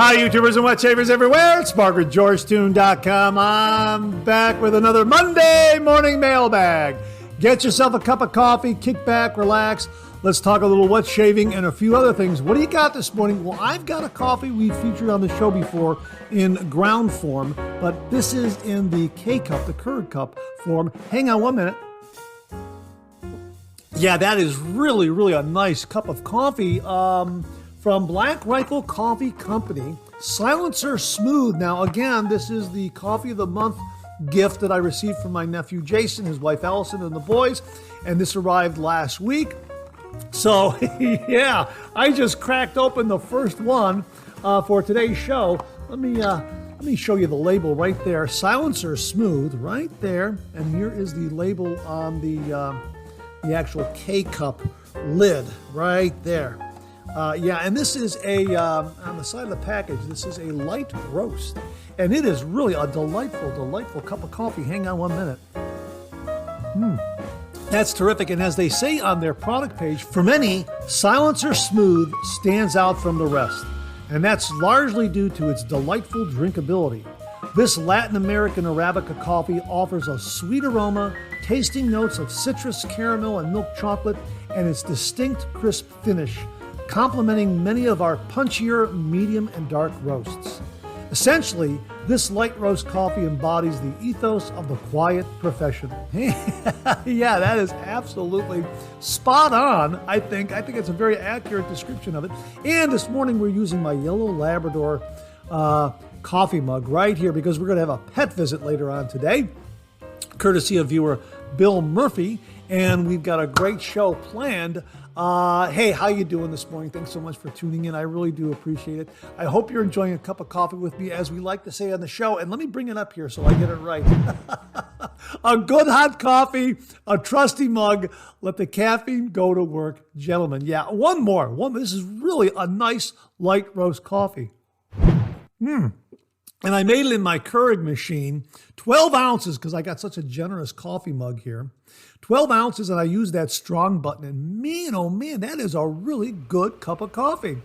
Hi, YouTubers and wet shavers everywhere. It's MargaretGeorgeTune.com. I'm back with another Monday Morning Mailbag. Get yourself a cup of coffee, kick back, relax. Let's talk a little wet shaving and a few other things. What do you got this morning? Well, I've got a coffee we've featured on the show before in ground form, but this is in the K-Cup, the Keurig cup form. Hang on one minute. Yeah, that is really, really a nice cup of coffee. From Black Rifle Coffee Company, Silencer Smooth. Now, again, this is the Coffee of the Month gift that I received from my nephew Jason, his wife Allison, and the boys, and this arrived last week. So, yeah, I just cracked open the first one for today's show. Let me show you the label right there. Silencer Smooth, right there, and here is the label on the actual K-Cup lid, right there. And this is on the side of the package, this is a light roast. And it is really a delightful, delightful cup of coffee. Hang on one minute. That's terrific. And as they say on their product page, for many, Silencer Smooth stands out from the rest. And that's largely due to its delightful drinkability. This Latin American Arabica coffee offers a sweet aroma, tasting notes of citrus, caramel, and milk chocolate, and its distinct crisp finish, complementing many of our punchier medium and dark roasts. Essentially, this light roast coffee embodies the ethos of the quiet professional. Yeah, that is absolutely spot on, I think. I think it's a very accurate description of it. And this morning we're using my yellow Labrador coffee mug right here because we're going to have a pet visit later on today, courtesy of viewer Bill Murphy, and we've got a great show planned. Hey, how you doing this morning? Thanks so much for tuning in. I really do appreciate it. I hope you're enjoying a cup of coffee with me, as we like to say on the show. And let me bring it up here so I get it right. A good hot coffee, a trusty mug. Let the caffeine go to work, gentlemen. Yeah, one more. This is really a nice light roast coffee. And I made it in my Keurig machine, 12 ounces, because I got such a generous coffee mug here. 12 ounces, and I used that strong button. And man, oh man, that is a really good cup of coffee.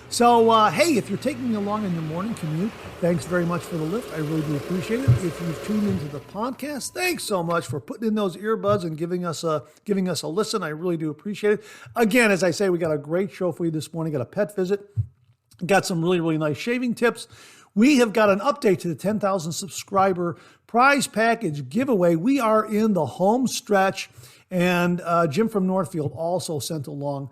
So, hey, if you're taking me along in your morning commute, thanks very much for the lift. I really do appreciate it. If you've tuned into the podcast, thanks so much for putting in those earbuds and giving us a listen. I really do appreciate it. Again, as I say, we got a great show for you this morning. Got a pet visit. Got some really, really nice shaving tips. We have got an update to the 10,000 subscriber prize package giveaway. We are in the home stretch, and Jim from Northfield also sent along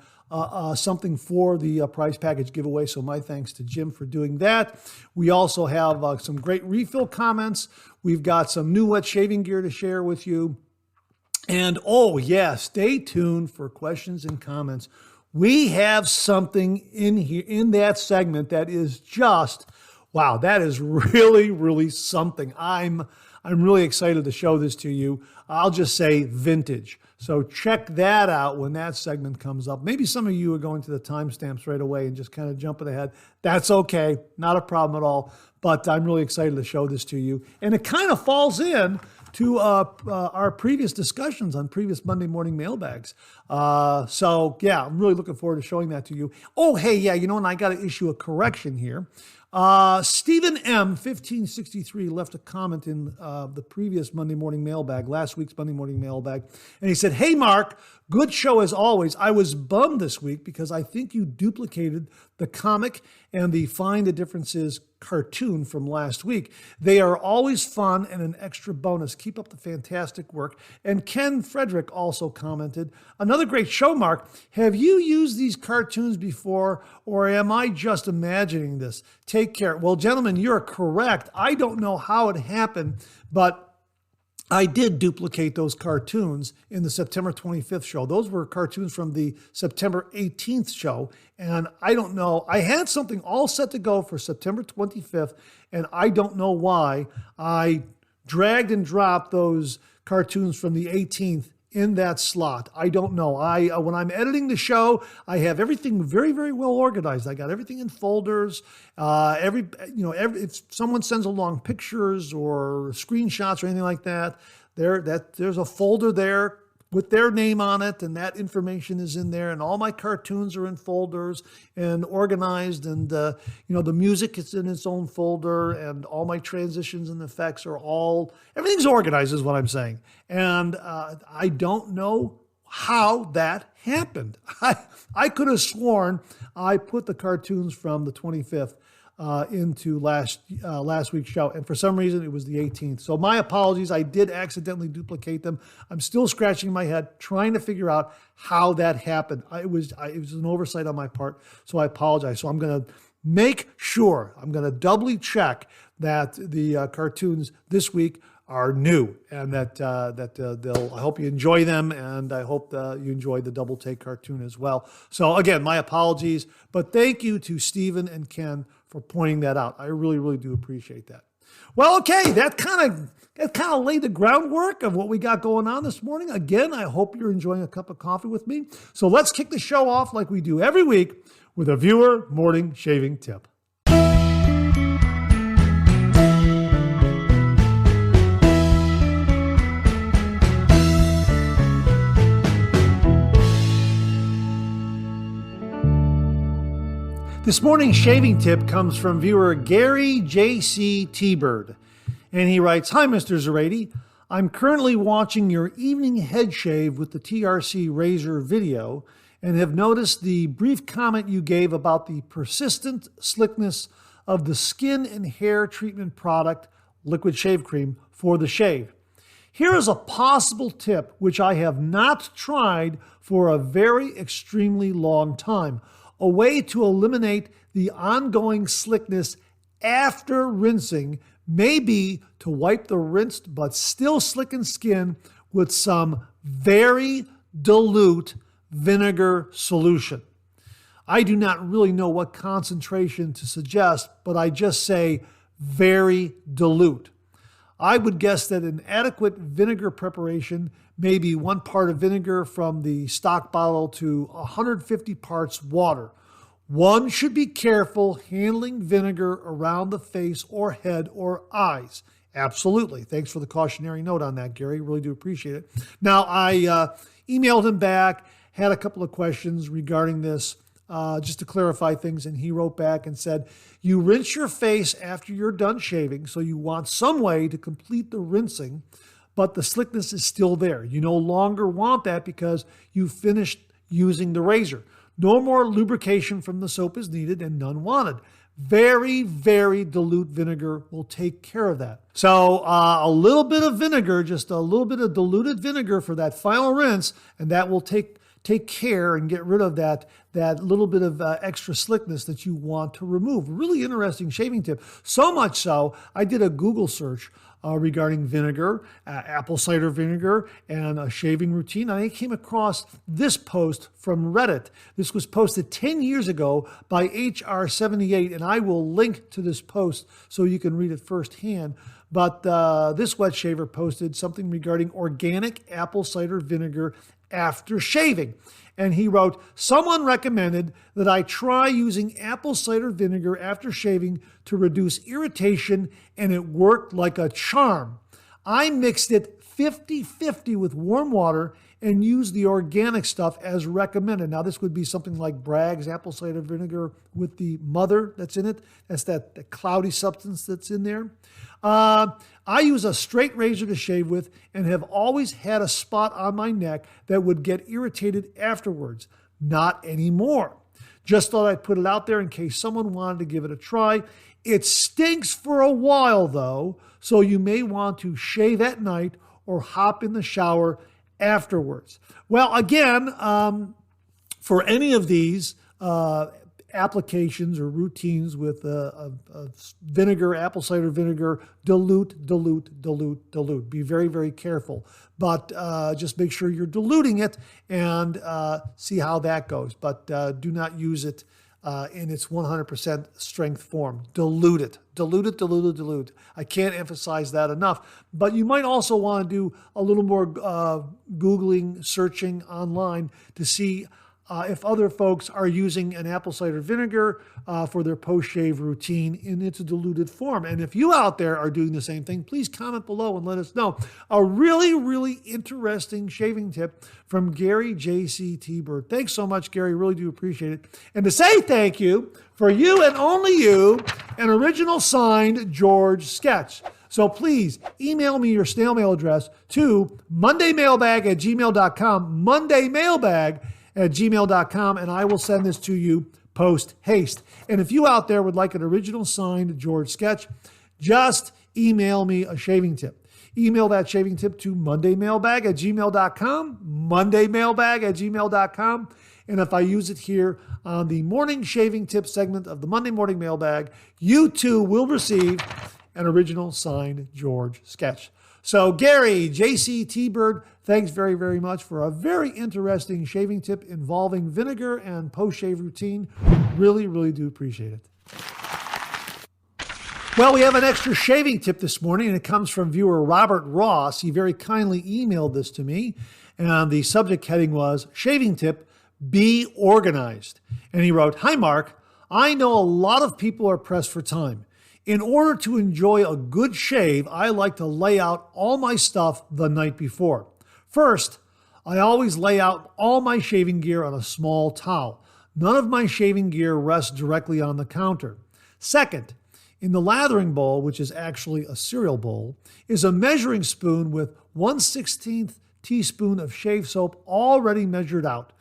something for the prize package giveaway. So my thanks to Jim for doing that. We also have some great refill comments. We've got some new wet shaving gear to share with you. And oh yeah, stay tuned for questions and comments. We have something in here in that segment that is just wow, that is really, really something. I'm really excited to show this to you. I'll just say vintage. So check that out when that segment comes up. Maybe some of you are going to the timestamps right away and just kind of jumping ahead. That's okay. Not a problem at all. But I'm really excited to show this to you. And it kind of falls in to our previous discussions on previous Monday morning mailbags. So yeah, I'm really looking forward to showing that to you. Oh, hey, yeah, and I got to issue a correction here. Stephen M. 1563 left a comment in the previous Monday morning mailbag, last week's Monday morning mailbag. And he said, "Hey, Mark, good show as always. I was bummed this week because I think you duplicated the comic and the Find the Differences cartoon from last week. They are always fun and an extra bonus. Keep up the fantastic work." And Ken Frederick also commented, "Another great show, Mark. Have you used these cartoons before, or am I just imagining this? Take care." Well, gentlemen, you're correct. I don't know how it happened, but I did duplicate those cartoons in the September 25th show. Those were cartoons from the September 18th show. And I don't know, I had something all set to go for September 25th, and I don't know why I dragged and dropped those cartoons from the 18th in that slot. I don't know. When I'm editing the show, I have everything very, very well organized. I got everything in folders. If someone sends along pictures or screenshots or anything like that, there's a folder there with their name on it, and that information is in there, and all my cartoons are in folders and organized, and the music is in its own folder, and all my transitions and effects everything's organized is what I'm saying. And I don't know how that happened. I could have sworn I put the cartoons from the 25th into last week's show, and for some reason it was the 18th. So my apologies. I did accidentally duplicate them. I'm still scratching my head trying to figure out how that happened. It was an oversight on my part, so I apologize. So I'm going to make sure, I'm going to doubly check that the cartoons this week are new, and that I hope you enjoy them, and I hope you enjoy the double take cartoon as well. So again, my apologies, but thank you to Stephen and Ken for pointing that out. I really, really do appreciate that. Well, okay, that kind of laid the groundwork of what we got going on this morning. Again, I hope you're enjoying a cup of coffee with me. So let's kick the show off like we do every week with a viewer morning shaving tip. This morning's shaving tip comes from viewer Gary J.C. T-Bird, and he writes, "Hi, Mr. Zarady. I'm currently watching your evening head shave with the TRC razor video and have noticed the brief comment you gave about the persistent slickness of the skin and hair treatment product, liquid shave cream, for the shave. Here is a possible tip which I have not tried for a very extremely long time. A way to eliminate the ongoing slickness after rinsing may be to wipe the rinsed but still slickened skin with some very dilute vinegar solution. I do not really know what concentration to suggest, but I just say very dilute. I would guess that an adequate vinegar preparation may be 1 part of vinegar from the stock bottle to 150 parts water. One should be careful handling vinegar around the face or head or eyes. Absolutely. Thanks for the cautionary note on that, Gary. Really do appreciate it. Now, I emailed him back, had a couple of questions regarding this, just to clarify things, and he wrote back and said, you rinse your face after you're done shaving, so you want some way to complete the rinsing, but the slickness is still there. You no longer want that because you finished using the razor. No more lubrication from the soap is needed and none wanted. Very, very dilute vinegar will take care of that. So a little bit of vinegar, just a little bit of diluted vinegar for that final rinse, and that will take care and get rid of that little bit of extra slickness that you want to remove. Really interesting shaving tip. So much so, I did a Google search regarding vinegar, apple cider vinegar, and a shaving routine. And I came across this post from Reddit. This was posted 10 years ago by HR78, and I will link to this post so you can read it firsthand. But this wet shaver posted something regarding organic apple cider vinegar after shaving. And he wrote, someone recommended that I try using apple cider vinegar after shaving to reduce irritation, and it worked like a charm. I mixed it 50-50 with warm water and used the organic stuff as recommended. Now, this would be something like Bragg's apple cider vinegar with the mother that's in it. That's that cloudy substance that's in there. I use a straight razor to shave with and have always had a spot on my neck that would get irritated afterwards. Not anymore. Just thought I'd put it out there in case someone wanted to give it a try. It stinks for a while though, so you may want to shave at night or hop in the shower afterwards. Well, again, for any of these applications or routines with vinegar, apple cider vinegar, dilute. Be very, very careful. But just make sure you're diluting it and see how that goes. But do not use it in its 100% strength form. Dilute it. Dilute. I can't emphasize that enough. But you might also want to do a little more Googling, searching online to see if other folks are using an apple cider vinegar for their post-shave routine in its diluted form. And if you out there are doing the same thing, please comment below and let us know. A really, really interesting shaving tip from Gary J.C. T-Bird. Thanks so much, Gary. Really do appreciate it. And to say thank you, for you and only you, an original signed George sketch. So please email me your snail mail address to mondaymailbag@gmail.com, mondaymailbag@gmail.com, and I will send this to you post haste. And if you out there would like an original signed George sketch, just email me a shaving tip. Email that shaving tip to mondaymailbag@gmail.com, mondaymailbag@gmail.com. And if I use it here on the morning shaving tip segment of the Monday Morning Mailbag, you too will receive an original signed George sketch. So Gary, JC T-Bird, thanks very, very much for a very interesting shaving tip involving vinegar and post-shave routine. Really, really do appreciate it. Well, we have an extra shaving tip this morning, and it comes from viewer Robert Ross. He very kindly emailed this to me, and the subject heading was shaving tip, be organized. And he wrote, "Hi, Mark. I know a lot of people are pressed for time. In order to enjoy a good shave, I like to lay out all my stuff the night before. First, I always lay out all my shaving gear on a small towel. None of my shaving gear rests directly on the counter. Second, in the lathering bowl, which is actually a cereal bowl, is a measuring spoon with 1/16 teaspoon of shave soap already measured out.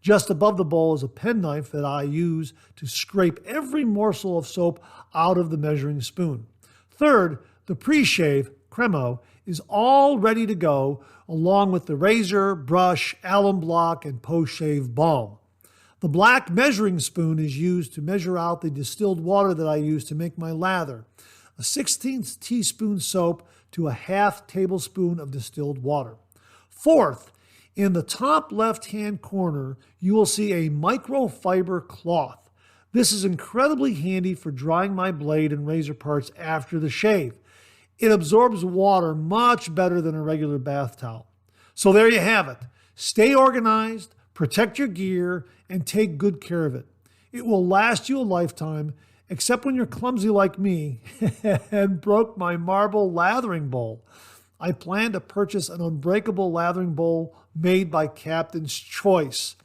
Just above the bowl is a penknife that I use to scrape every morsel of soap out of the measuring spoon. Third, the pre-shave, cremo, is all ready to go, along with the razor, brush, alum block, and post-shave balm. The black measuring spoon is used to measure out the distilled water that I use to make my lather. A 1/16 teaspoon soap to a half tablespoon of distilled water. Fourth, in the top left-hand corner, you will see a microfiber cloth. This is incredibly handy for drying my blade and razor parts after the shave. It absorbs water much better than a regular bath towel. So there you have it. Stay organized, protect your gear, and take good care of it. It will last you a lifetime, except when you're clumsy like me and broke my marble lathering bowl. I plan to purchase an unbreakable lathering bowl made by Captain's Choice.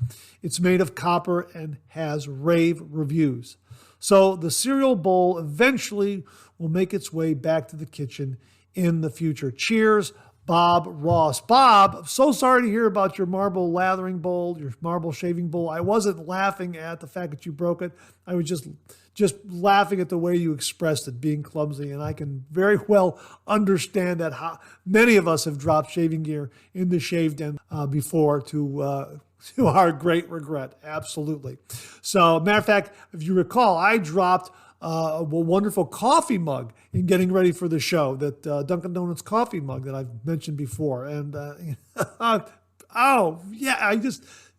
It's made of copper and has rave reviews. So the cereal bowl eventually will make its way back to the kitchen in the future. Cheers, Bob Ross. Bob, I'm so sorry to hear about your marble lathering bowl, your marble shaving bowl. I wasn't laughing at the fact that you broke it. I was just laughing at the way you expressed it, being clumsy. And I can very well understand that how many of us have dropped shaving gear in the shave den before to our great regret. Absolutely. So, matter of fact, if you recall, I dropped a wonderful coffee mug in getting ready for the show, that Dunkin' Donuts coffee mug that I've mentioned before. And,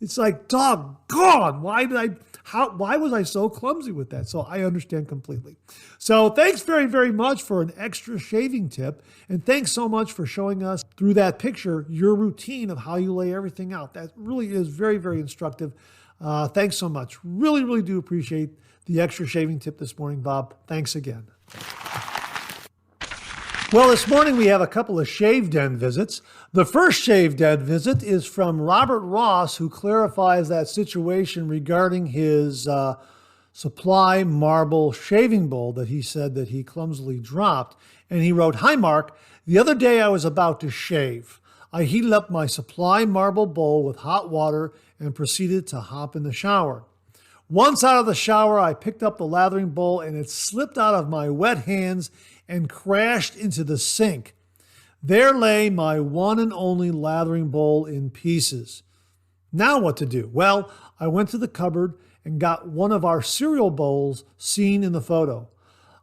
it's like, doggone, why was I so clumsy with that? So I understand completely. So thanks very, very much for an extra shaving tip. And thanks so much for showing us through that picture your routine of how you lay everything out. That really is very, very instructive. Thanks so much. Really, really do appreciate the extra shaving tip this morning, Bob. Thanks again. Well, this morning we have a couple of shave den visits. The first shave den visit is from Robert Ross, who clarifies that situation regarding his supply marble shaving bowl that he said that he clumsily dropped. And he wrote, "Hi, Mark. The other day I was about to shave. I heated up my supply marble bowl with hot water and proceeded to hop in the shower. Once out of the shower, I picked up the lathering bowl and it slipped out of my wet hands and crashed into the sink. There lay my one and only lathering bowl in pieces. Now what to do? Well, I went to the cupboard and got one of our cereal bowls seen in the photo.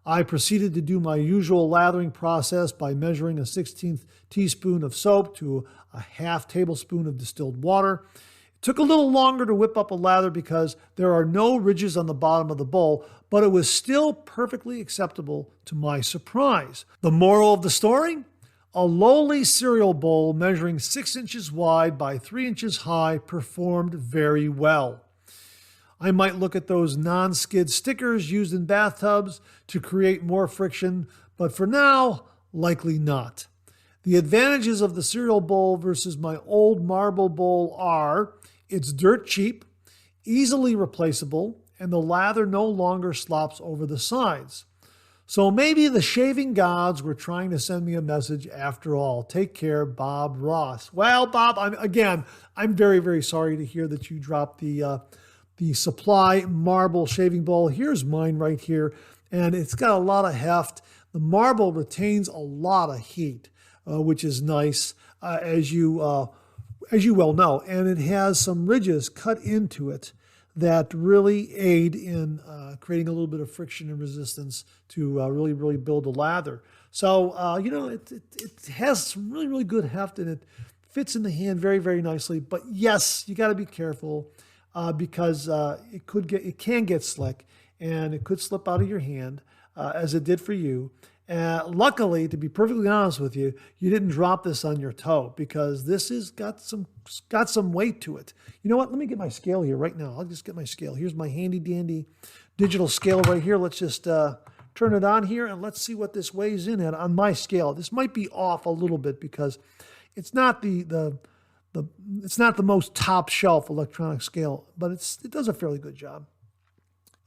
I proceeded to do my usual lathering process by measuring a 1/16 teaspoon of soap to a half tablespoon of distilled water. It took a little longer to whip up a lather because there are no ridges on the bottom of the bowl, but it was still perfectly acceptable to my surprise. The moral of the story? A lowly cereal bowl measuring 6 inches wide by 3 inches high performed very well. I might look at those non-skid stickers used in bathtubs to create more friction, but for now, likely not. The advantages of the cereal bowl versus my old marble bowl are it's dirt cheap, easily replaceable, and the lather no longer slops over the sides. So maybe the shaving gods were trying to send me a message after all. Take care, Bob Ross. Well, Bob, I'm very, very sorry to hear that you dropped the Supply marble shaving bowl. Here's mine right here, and it's got a lot of heft. The marble retains a lot of heat, which is nice, as you well know, and it has some ridges cut into it that really aid in creating a little bit of friction and resistance to really, really build a lather. So, it has some really, really good heft, and it fits in the hand very, very nicely. But yes, you got to be careful because it can get slick, and it could slip out of your hand, as it did for you. Luckily, to be perfectly honest with you, you didn't drop this on your toe because this has got some weight to it. You know what? Let me get my scale here right now. I'll just get my scale. Here's my handy dandy digital scale right here. Let's just turn it on here and let's see what this weighs in at on my scale. This might be off a little bit because it's not it's not the most top shelf electronic scale, but it does a fairly good job.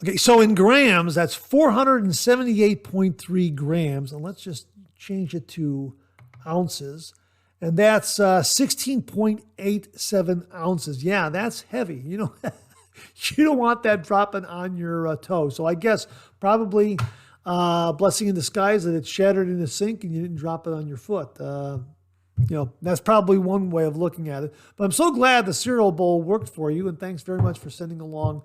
Okay, so in grams, that's 478.3 grams. And let's just change it to ounces. And that's 16.87 ounces. Yeah, that's heavy. You don't want that dropping on your toe. So I guess probably blessing in disguise that it's shattered in the sink and you didn't drop it on your foot. That's probably one way of looking at it. But I'm so glad the cereal bowl worked for you. And thanks very much for sending along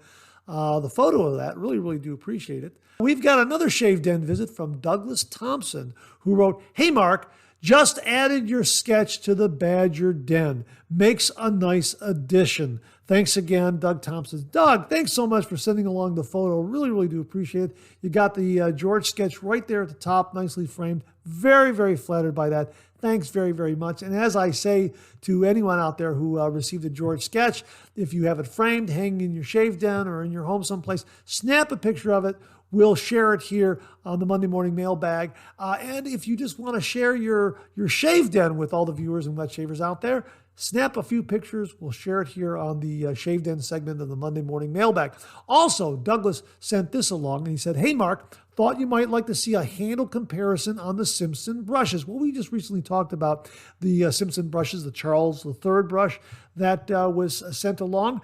the photo of that. Really, really do appreciate it. We've got another Shave Den visit from Douglas Thompson, who wrote, "Hey, Mark, just added your sketch to the Badger Den. Makes a nice addition. Thanks again, Doug Thompson." Doug, thanks so much for sending along the photo. Really, really do appreciate it. You got the George sketch right there at the top, nicely framed. Very, very flattered by that. Thanks very, very much. And as I say to anyone out there who received a George sketch, if you have it framed, hanging in your shave den or in your home someplace, snap a picture of it. We'll share it here on the Monday Morning Mailbag. And if you just want to share your shave den with all the viewers and wet shavers out there, snap a few pictures. We'll share it here on the Shave Den segment of the Monday Morning Mailbag. Also, Douglas sent this along and he said, "Hey, Mark, thought you might like to see a handle comparison on the Simpson brushes." Well, we just recently talked about the Simpson brushes, the Charles III brush that was sent along.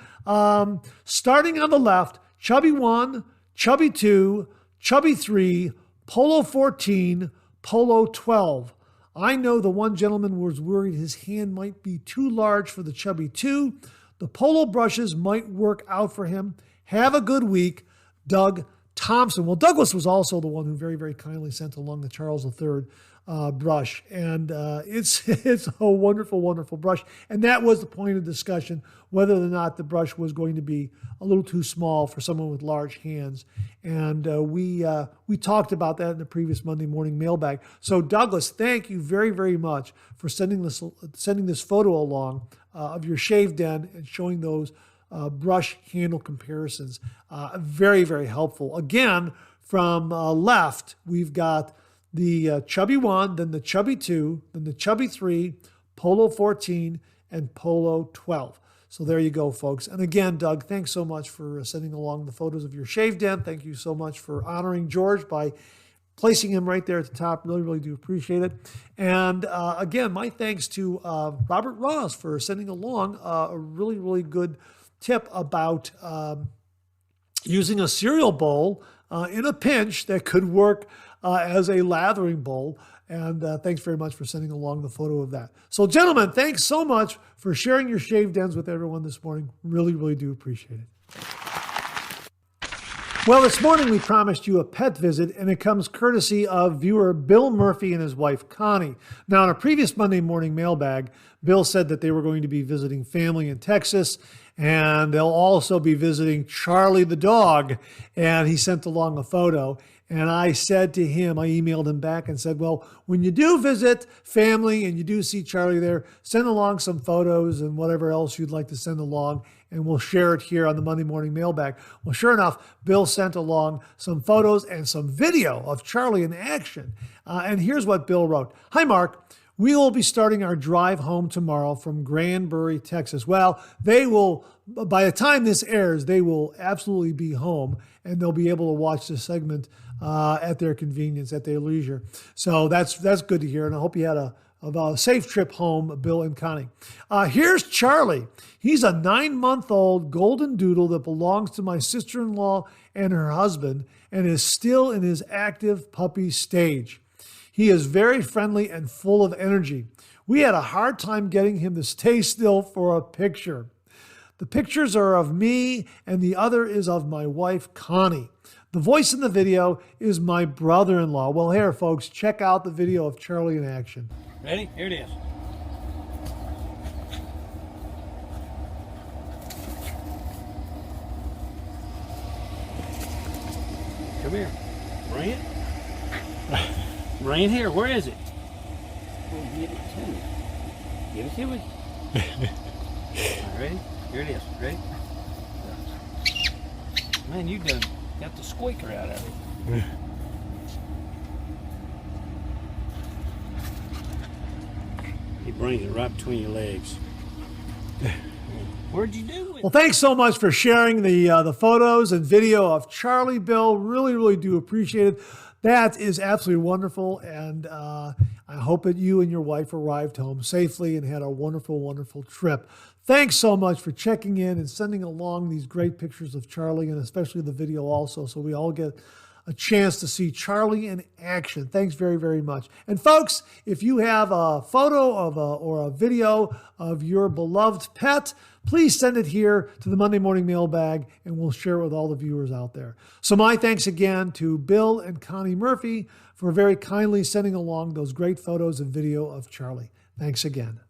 Starting on the left, Chubby 1, Chubby 2, Chubby 3, Polo 14, Polo 12. I know the one gentleman was worried his hand might be too large for the Chubby 2. The Polo brushes might work out for him. Have a good week, Doug Thompson. Well, Douglas was also the one who very, very kindly sent along the Charles III brush. And it's a wonderful, wonderful brush. And that was the point of discussion, whether or not the brush was going to be a little too small for someone with large hands. And we talked about that in the previous Monday Morning Mailbag. So Douglas, thank you very, very much for sending this photo along of your shave den and showing those brush handle comparisons. Very, very helpful. Again, from left, we've got the Chubby 1, then the Chubby 2, then the Chubby 3, Polo 14, and Polo 12. So there you go, folks. And again, Doug, thanks so much for sending along the photos of your shave den. Thank you so much for honoring George by placing him right there at the top. Really, really do appreciate it. And again, my thanks to Robert Ross for sending along a really, really good tip about using a cereal bowl in a pinch that could work as a lathering bowl. And thanks very much for sending along the photo of that. So gentlemen, thanks so much for sharing your shave dens with everyone this morning. Really, really do appreciate it. Well, this morning we promised you a pet visit, and it comes courtesy of viewer Bill Murphy and his wife Connie. Now, in a previous Monday morning mailbag, Bill said that they were going to be visiting family in Texas, and they'll also be visiting Charlie the dog, and he sent along a photo. And I said to him, I emailed him back and said, well, when you do visit family and you do see Charlie there, send along some photos and whatever else you'd like to send along, and we'll share it here on the Monday Morning Mailbag. Well, sure enough, Bill sent along some photos and some video of Charlie in action. And here's what Bill wrote. Hi, Mark. We will be starting our drive home tomorrow from Granbury, Texas. Well, they will, by the time this airs, they will absolutely be home, and they'll be able to watch this segment at their convenience, at their leisure. So that's good to hear, and I hope you had a safe trip home, Bill and Connie. Here's Charlie. He's a 9-month-old golden doodle that belongs to my sister-in-law and her husband and is still in his active puppy stage. He is very friendly and full of energy. We had a hard time getting him to stay still for a picture. The pictures are of me, and the other is of my wife, Connie. The voice in the video is my brother-in-law. Well, here, folks, check out the video of Charlie in action. Ready? Here it is. Come here. Bring it. Bring it here. Where is it? Oh, give it to me. Give it to me. All right, ready? Here it is. Ready? Man, you done got the squeaker out of it. He brings it right between your legs. Where'd you do it? Well, thanks so much for sharing the photos and video of Charlie, Bill. Really, really do appreciate it. That is absolutely wonderful, and I hope that you and your wife arrived home safely and had a wonderful, wonderful trip. Thanks so much for checking in and sending along these great pictures of Charlie, and especially the video also, so we all get a chance to see Charlie in action. Thanks very, very much. And folks, if you have a photo of or a video of your beloved pet, please send it here to the Monday Morning Mailbag, and we'll share it with all the viewers out there. So my thanks again to Bill and Connie Murphy for very kindly sending along those great photos and video of Charlie. Thanks again.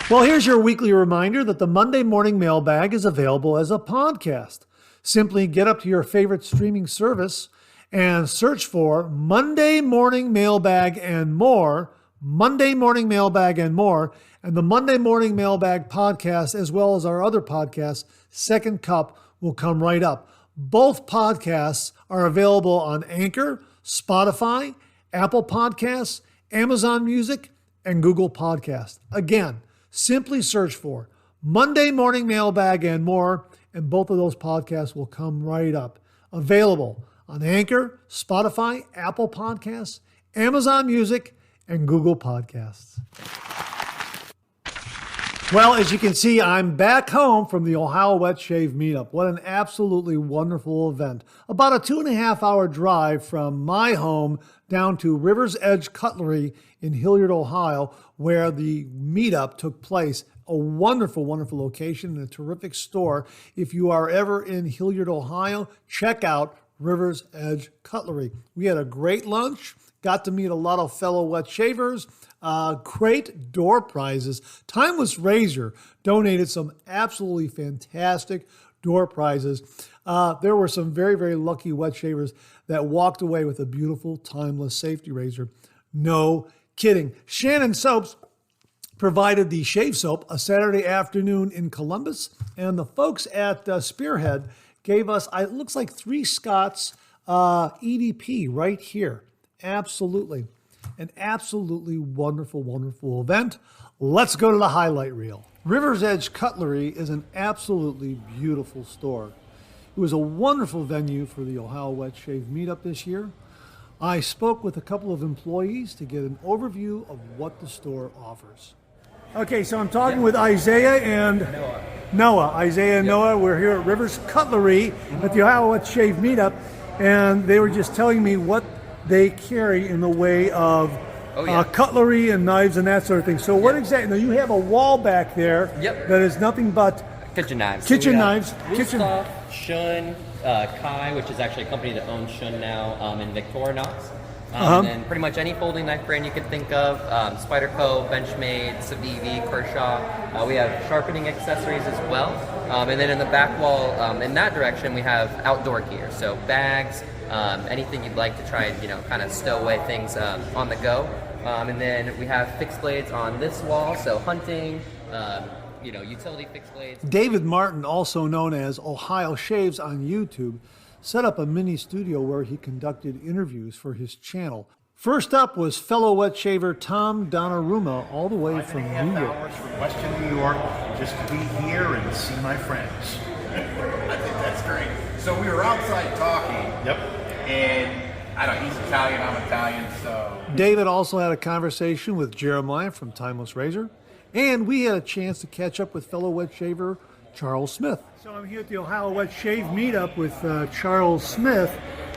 Well, here's your weekly reminder that the Monday Morning Mailbag is available as a podcast. Simply get up to your favorite streaming service and search for Monday Morning Mailbag and more, Monday Morning Mailbag and more, and the Monday Morning Mailbag podcast, as well as our other podcasts, Second Cup, will come right up. Both podcasts are available on Anchor, Spotify, Apple Podcasts, Amazon Music, and Google Podcasts. Again, simply search for Monday Morning Mailbag and more, and both of those podcasts will come right up. Available on Anchor, Spotify, Apple Podcasts, Amazon Music, and Google Podcasts. Well, as you can see, I'm back home from the Ohio Wet Shave Meet Up. What an absolutely wonderful event. About a 2.5-hour drive from my home down to River's Edge Cutlery in Hilliard, Ohio, where the meetup took place. A wonderful, wonderful location and a terrific store. If you are ever in Hilliard, Ohio, check out River's Edge Cutlery. We had a great lunch, got to meet a lot of fellow wet shavers, great door prizes. Timeless Razor donated some absolutely fantastic door prizes. There were some very, very lucky wet shavers that walked away with a beautiful Timeless safety razor. No kidding. Shannon Soaps provided the shave soap a Saturday afternoon in Columbus, and the folks at Spearhead gave us, it looks like 3 Scott's EDP right here. Absolutely. An absolutely wonderful, wonderful event. Let's go to the highlight reel. River's Edge Cutlery is an absolutely beautiful store. It was a wonderful venue for the Ohio Wet Shave Meetup this year. I spoke with a couple of employees to get an overview of what the store offers. Okay, so I'm talking with Isaiah and Noah. Isaiah and Noah, we're here at River's Cutlery at the Ohio Wet Shave Meetup, and they were just telling me what they carry in the way of cutlery and knives and that sort of thing. So what exactly, now you have a wall back there that is nothing but kitchen knives. Kitchen knives. Kitchen Shun, Kai, which is actually a company that owns Shun now, and Victorinox. And then pretty much any folding knife brand you can think of, Spyderco, Benchmade, Civivi, Kershaw. We have sharpening accessories as well. And then in the back wall, in that direction, we have outdoor gear. So bags, anything you'd like to try and, kind of stow away things on the go. And then we have fixed blades on this wall, so hunting, utility fixed blades. David Martin, also known as Ohio Shaves on YouTube, set up a mini studio where he conducted interviews for his channel. First up was fellow wet shaver Tom Donnarumma, all the way from New York. Hours from Western New York just to be here and see my friends. I think that's great. So we were outside talking. Yep. And I don't know, he's Italian, I'm Italian, so. David also had a conversation with Jeremiah from Timeless Razor, and we had a chance to catch up with fellow wet shaver Charles Smith. So I'm here at the Ohio Wet Shave Meet Up with Charles Smith,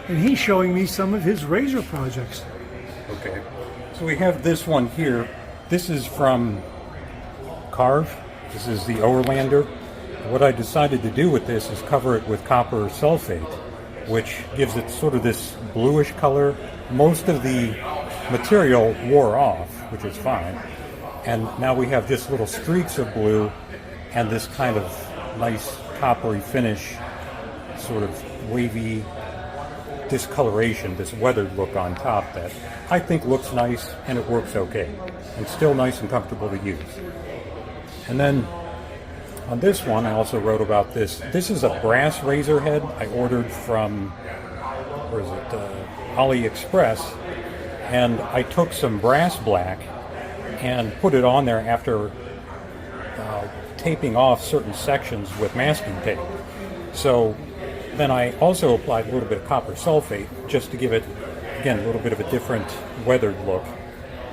and he's showing me some of his razor projects. Okay, so we have this one here. This is from Carve. This is the Overlander. What I decided to do with this is cover it with copper sulfate, which gives it sort of this bluish color. Most of the material wore off, which is fine. And now we have just little streaks of blue and this kind of nice coppery finish, sort of wavy discoloration, this weathered look on top that I think looks nice and it works okay. And still nice and comfortable to use. And then on this one, I also wrote about this. This is a brass razor head I ordered from, AliExpress. And I took some brass black and put it on there after taping off certain sections with masking tape. So then I also applied a little bit of copper sulfate just to give it, again, a little bit of a different weathered look.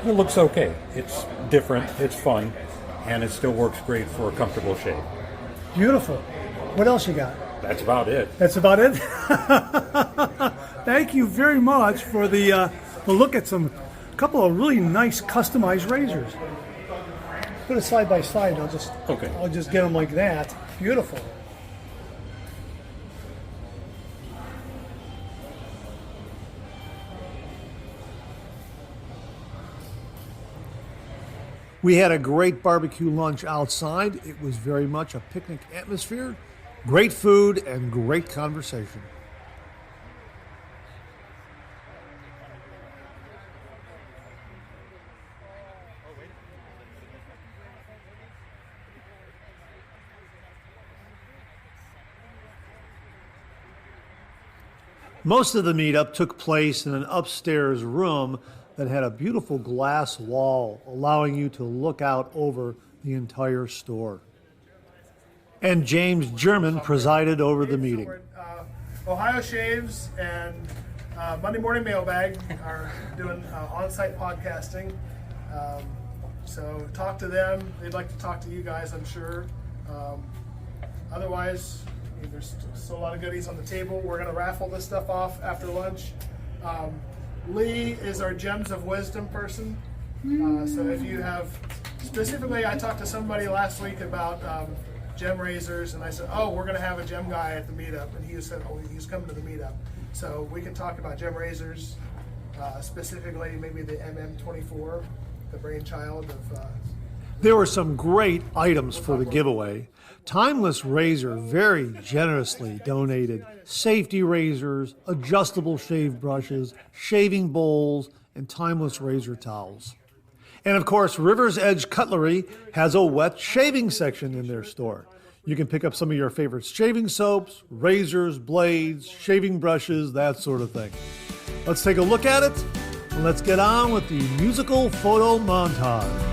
It looks okay. It's different, it's fun, and it still works great for a comfortable shave. Beautiful. What else you got? That's about it. That's about it? Thank you very much for the look at a couple of really nice customized razors. Put it side by side. I'll just get them like that. Beautiful. We had a great barbecue lunch outside. It was very much a picnic atmosphere. Great food and great conversation. Most of the meetup took place in an upstairs room that had a beautiful glass wall, allowing you to look out over the entire store. And James German presided over the meeting. Ohio Shaves and Monday Morning Mailbag are doing on-site podcasting. So talk to them. They'd like to talk to you guys, I'm sure. Otherwise, there's still a lot of goodies on the table. We're going to raffle this stuff off after lunch. Lee is our Gems of Wisdom person. So if you have, specifically, I talked to somebody last week about gem razors, and I said, oh, we're going to have a gem guy at the meetup. And he said, oh, he's coming to the meetup. So we can talk about gem razors, specifically maybe the MM24, the brainchild of... There were some great items for the giveaway. Timeless Razor very generously donated safety razors, adjustable shave brushes, shaving bowls, and Timeless Razor towels. And of course, River's Edge Cutlery has a wet shaving section in their store. You can pick up some of your favorite shaving soaps, razors, blades, shaving brushes, that sort of thing. Let's take a look at it, and let's get on with the musical photo montage.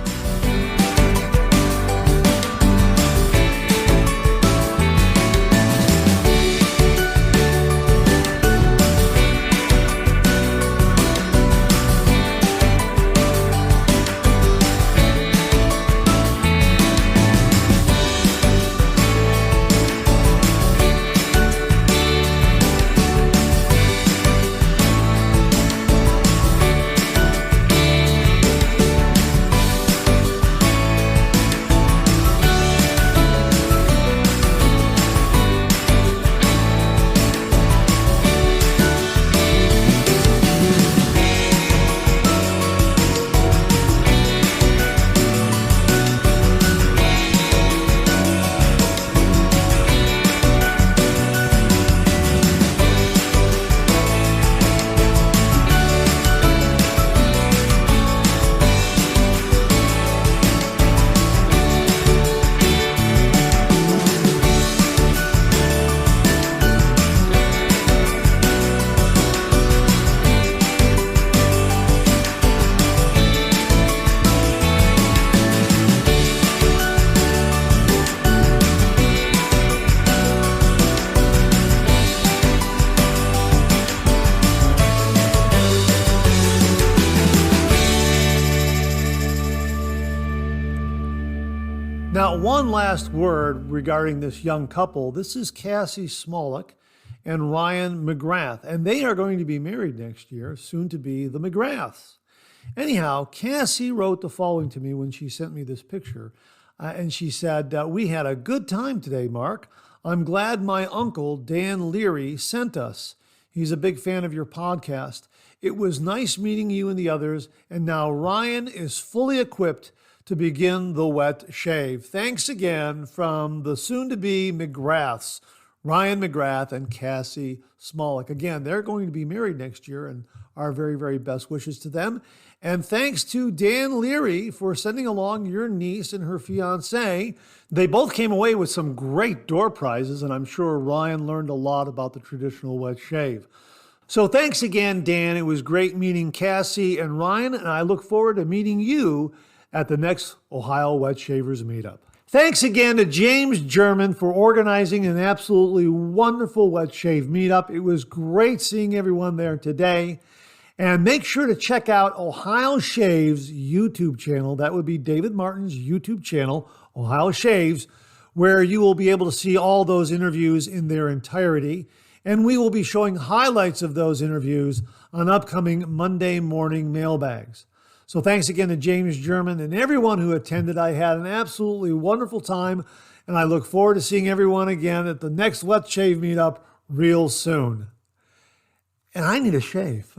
one last word regarding this young couple. This is Cassie Smolik and Ryan McGrath, and they are going to be married next year, soon to be the McGraths. Anyhow, Cassie wrote the following to me when she sent me this picture, and she said, "We had a good time today, Mark. I'm glad my uncle, Dan Leary, sent us. He's a big fan of your podcast. It was nice meeting you and the others, and now Ryan is fully equipped to begin the wet shave. Thanks again from the soon-to-be McGraths, Ryan McGrath and Cassie Smolik." Again, they're going to be married next year, and our very, very best wishes to them. And thanks to Dan Leary for sending along your niece and her fiancé. They both came away with some great door prizes, and I'm sure Ryan learned a lot about the traditional wet shave. So thanks again, Dan. It was great meeting Cassie and Ryan, and I look forward to meeting you at the next Ohio Wet Shavers Meetup. Thanks again to James German for organizing an absolutely wonderful wet shave meetup. It was great seeing everyone there today. And make sure to check out Ohio Shaves' YouTube channel. That would be David Martin's YouTube channel, Ohio Shaves, where you will be able to see all those interviews in their entirety. And we will be showing highlights of those interviews on upcoming Monday morning mailbags. So thanks again to James German and everyone who attended. I had an absolutely wonderful time, and I look forward to seeing everyone again at the next Wet Shave Meetup real soon. And I need a shave.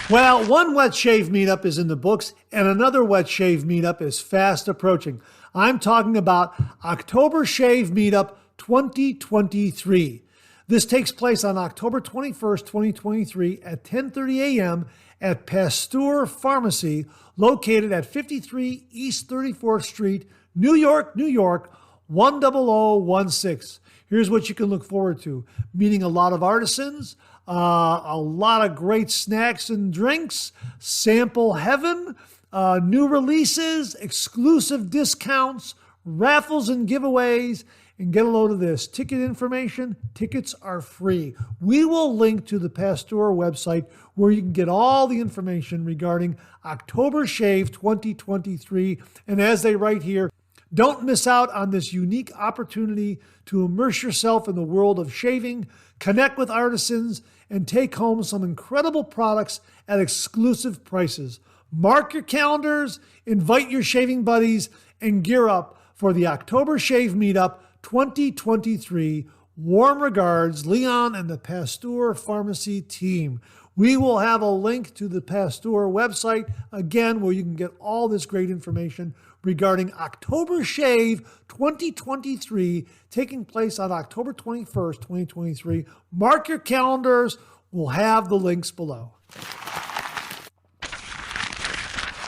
Well, one Wet Shave Meetup is in the books, and another Wet Shave Meetup is fast approaching. I'm talking about Oktobershave Meet Up 2023. This takes place on October 21st, 2023 at 10:30 a.m. at Pasteur Pharmacy, located at 53 East 34th Street, New York, New York, 10016. Here's what you can look forward to. Meeting a lot of artisans, a lot of great snacks and drinks, sample heaven, new releases, exclusive discounts, raffles and giveaways. And get a load of this. Ticket information, tickets are free. We will link to the Pasteur website where you can get all the information regarding Oktobershave 2023. And as they write here, don't miss out on this unique opportunity to immerse yourself in the world of shaving, connect with artisans, and take home some incredible products at exclusive prices. Mark your calendars, invite your shaving buddies, and gear up for the Oktobershave Meetup 2023. Warm regards, Leon and the Pasteur Pharmacy team. We will have a link to the Pasteur website, again, where you can get all this great information regarding Oktobershave 2023, taking place on October 21st, 2023. Mark your calendars. We'll have the links below.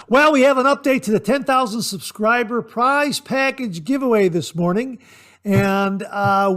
Well, we have an update to the 10,000 subscriber prize package giveaway this morning. And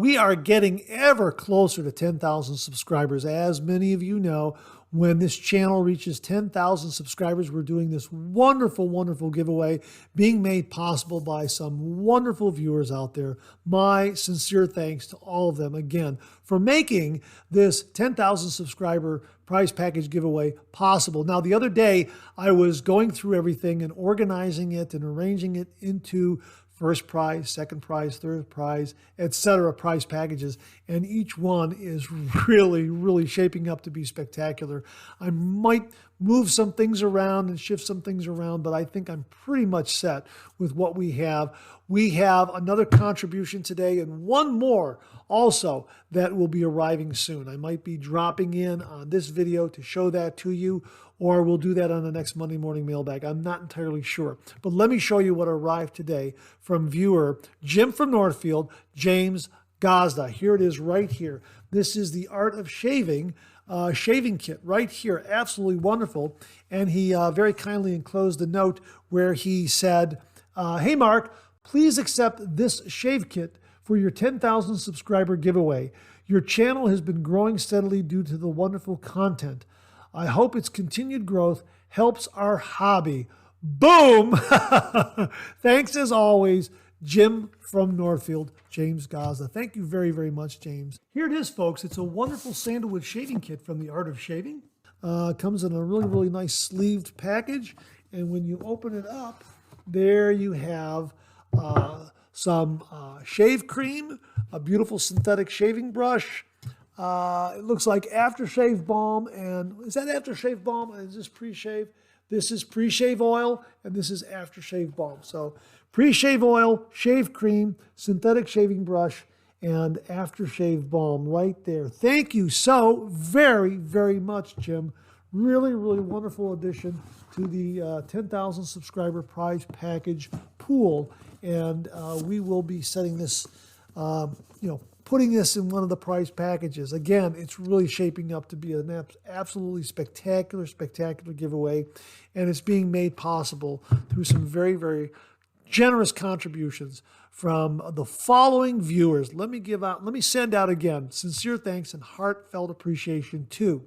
we are getting ever closer to 10,000 subscribers. As many of you know, when this channel reaches 10,000 subscribers, we're doing this wonderful, wonderful giveaway being made possible by some wonderful viewers out there. My sincere thanks to all of them, again, for making this 10,000 subscriber prize package giveaway possible. Now, the other day, I was going through everything and organizing it and arranging it into first prize, second prize, third prize, etc. prize packages. And each one is really, really shaping up to be spectacular. I might move some things around and shift some things around, but I think I'm pretty much set with what we have. We have another contribution today and one more also that will be arriving soon. I might be dropping in on this video to show that to you, or we'll do that on the next Monday morning mailbag. I'm not entirely sure. But let me show you what arrived today from viewer Jim from Northfield, James Gazda. Here it is right here. This is the Art of Shaving shaving kit right here. Absolutely wonderful. And he very kindly enclosed a note where he said, "Hey Mark, please accept this shave kit for your 10,000 subscriber giveaway. Your channel has been growing steadily due to the wonderful content. I hope its continued growth helps our hobby." Boom! Thanks as always, Jim from Northfield, James Gazda. Thank you very, very much, James. Here it is, folks. It's a wonderful sandalwood shaving kit from the Art of Shaving. Comes in a really, really nice sleeved package. And when you open it up, There you have some shave cream, a beautiful synthetic shaving brush. It looks like aftershave balm. And is that aftershave balm? Is this pre-shave? This is pre-shave oil, and this is aftershave balm. So pre-shave oil, shave cream, synthetic shaving brush, and aftershave balm right there. Thank you so very, very much, Jim. Really, really wonderful addition to the 10,000 subscriber prize package pool. And we will be setting this, putting this in one of the prize packages. Again, it's really shaping up to be an absolutely spectacular, spectacular giveaway. And it's being made possible through some very, very generous contributions from the following viewers. Let me send out again sincere thanks and heartfelt appreciation to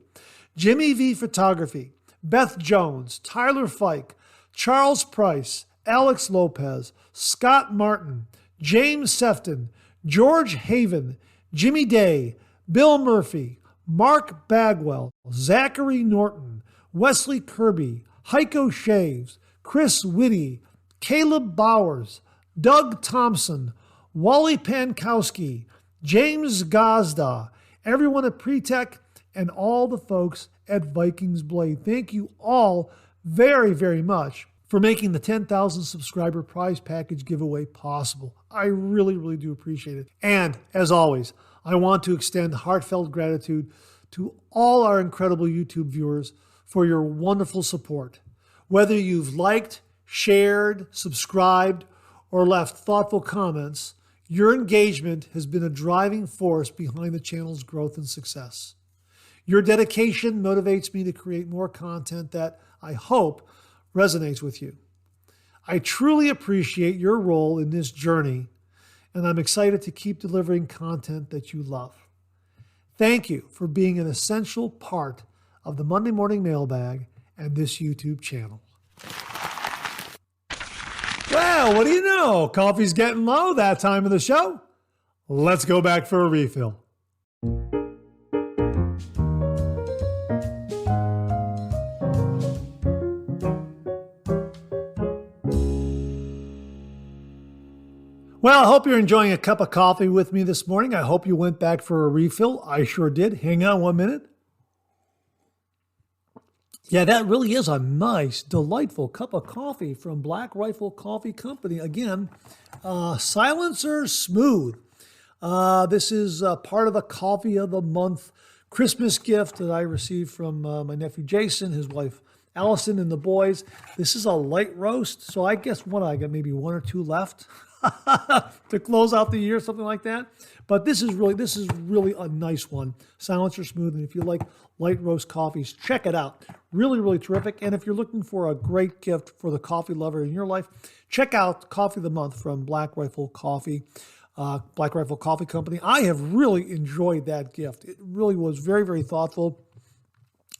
Jimmy V Photography, Beth Jones, Tyler Fike, Charles Price, Alex Lopez, Scott Martin, James Sefton, George Haven, Jimmy Day, Bill Murphy, Mark Bagwell, Zachary Norton, Wesley Kirby, Heiko Shaves, Chris Whitty, Caleb Bowers, Doug Thompson, Wally Pankowski, James Gazda, everyone at Pretech, and all the folks at Vikings Blade. Thank you all very, very much for making the 10,000 subscriber prize package giveaway possible. I really, really do appreciate it. And as always, I want to extend heartfelt gratitude to all our incredible YouTube viewers for your wonderful support. Whether you've liked, shared, subscribed, or left thoughtful comments, your engagement has been a driving force behind the channel's growth and success. Your dedication motivates me to create more content that I hope resonates with you. I truly appreciate your role in this journey, and I'm excited to keep delivering content that you love. Thank you for being an essential part of the Monday Morning Mailbag and this YouTube channel. Well, what do you know? Coffee's getting low that time of the show. Let's go back for a refill. Well, I hope you're enjoying a cup of coffee with me this morning. I hope you went back for a refill. I sure did. Hang on 1 minute. Yeah, that really is a nice, delightful cup of coffee from Black Rifle Coffee Company. Again, Silencer Smooth. This is part of the Coffee of the Month Christmas gift that I received from my nephew Jason, his wife Allison, and the boys. This is a light roast, so I guess I got maybe 1 or 2 left to close out the year, something like that. But this is really a nice one. Silencer Smooth, and if you like light roast coffees, check it out. Really, really terrific. And if you're looking for a great gift for the coffee lover in your life, check out Coffee of the Month from Black Rifle Coffee, Black Rifle Coffee Company. I have really enjoyed that gift. It really was very, very thoughtful.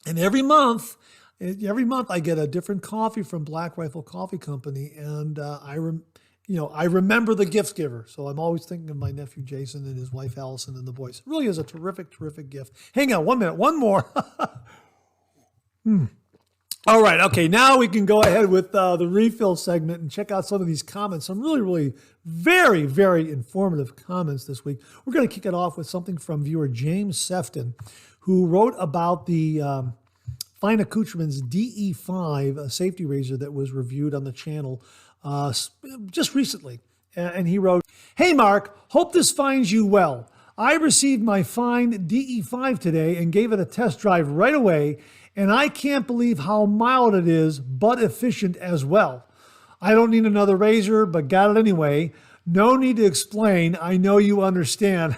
And every month I get a different coffee from Black Rifle Coffee Company, and I remember the gift giver. So I'm always thinking of my nephew Jason and his wife Allison and the boys. It really is a terrific, terrific gift. Hang on 1 minute, one more. All right, okay, now we can go ahead with the refill segment and check out some of these comments. Some really, really very, very informative comments this week. We're going to kick it off with something from viewer James Sefton, who wrote about the Fine Accoutrements DE5 safety razor that was reviewed on the channel just recently. And he wrote, "Hey Mark, hope this finds you well. I received my Fine DE5 today and gave it a test drive right away, and I can't believe how mild it is, but efficient as well. I don't need another razor, but got it anyway. No need to explain. I know you understand."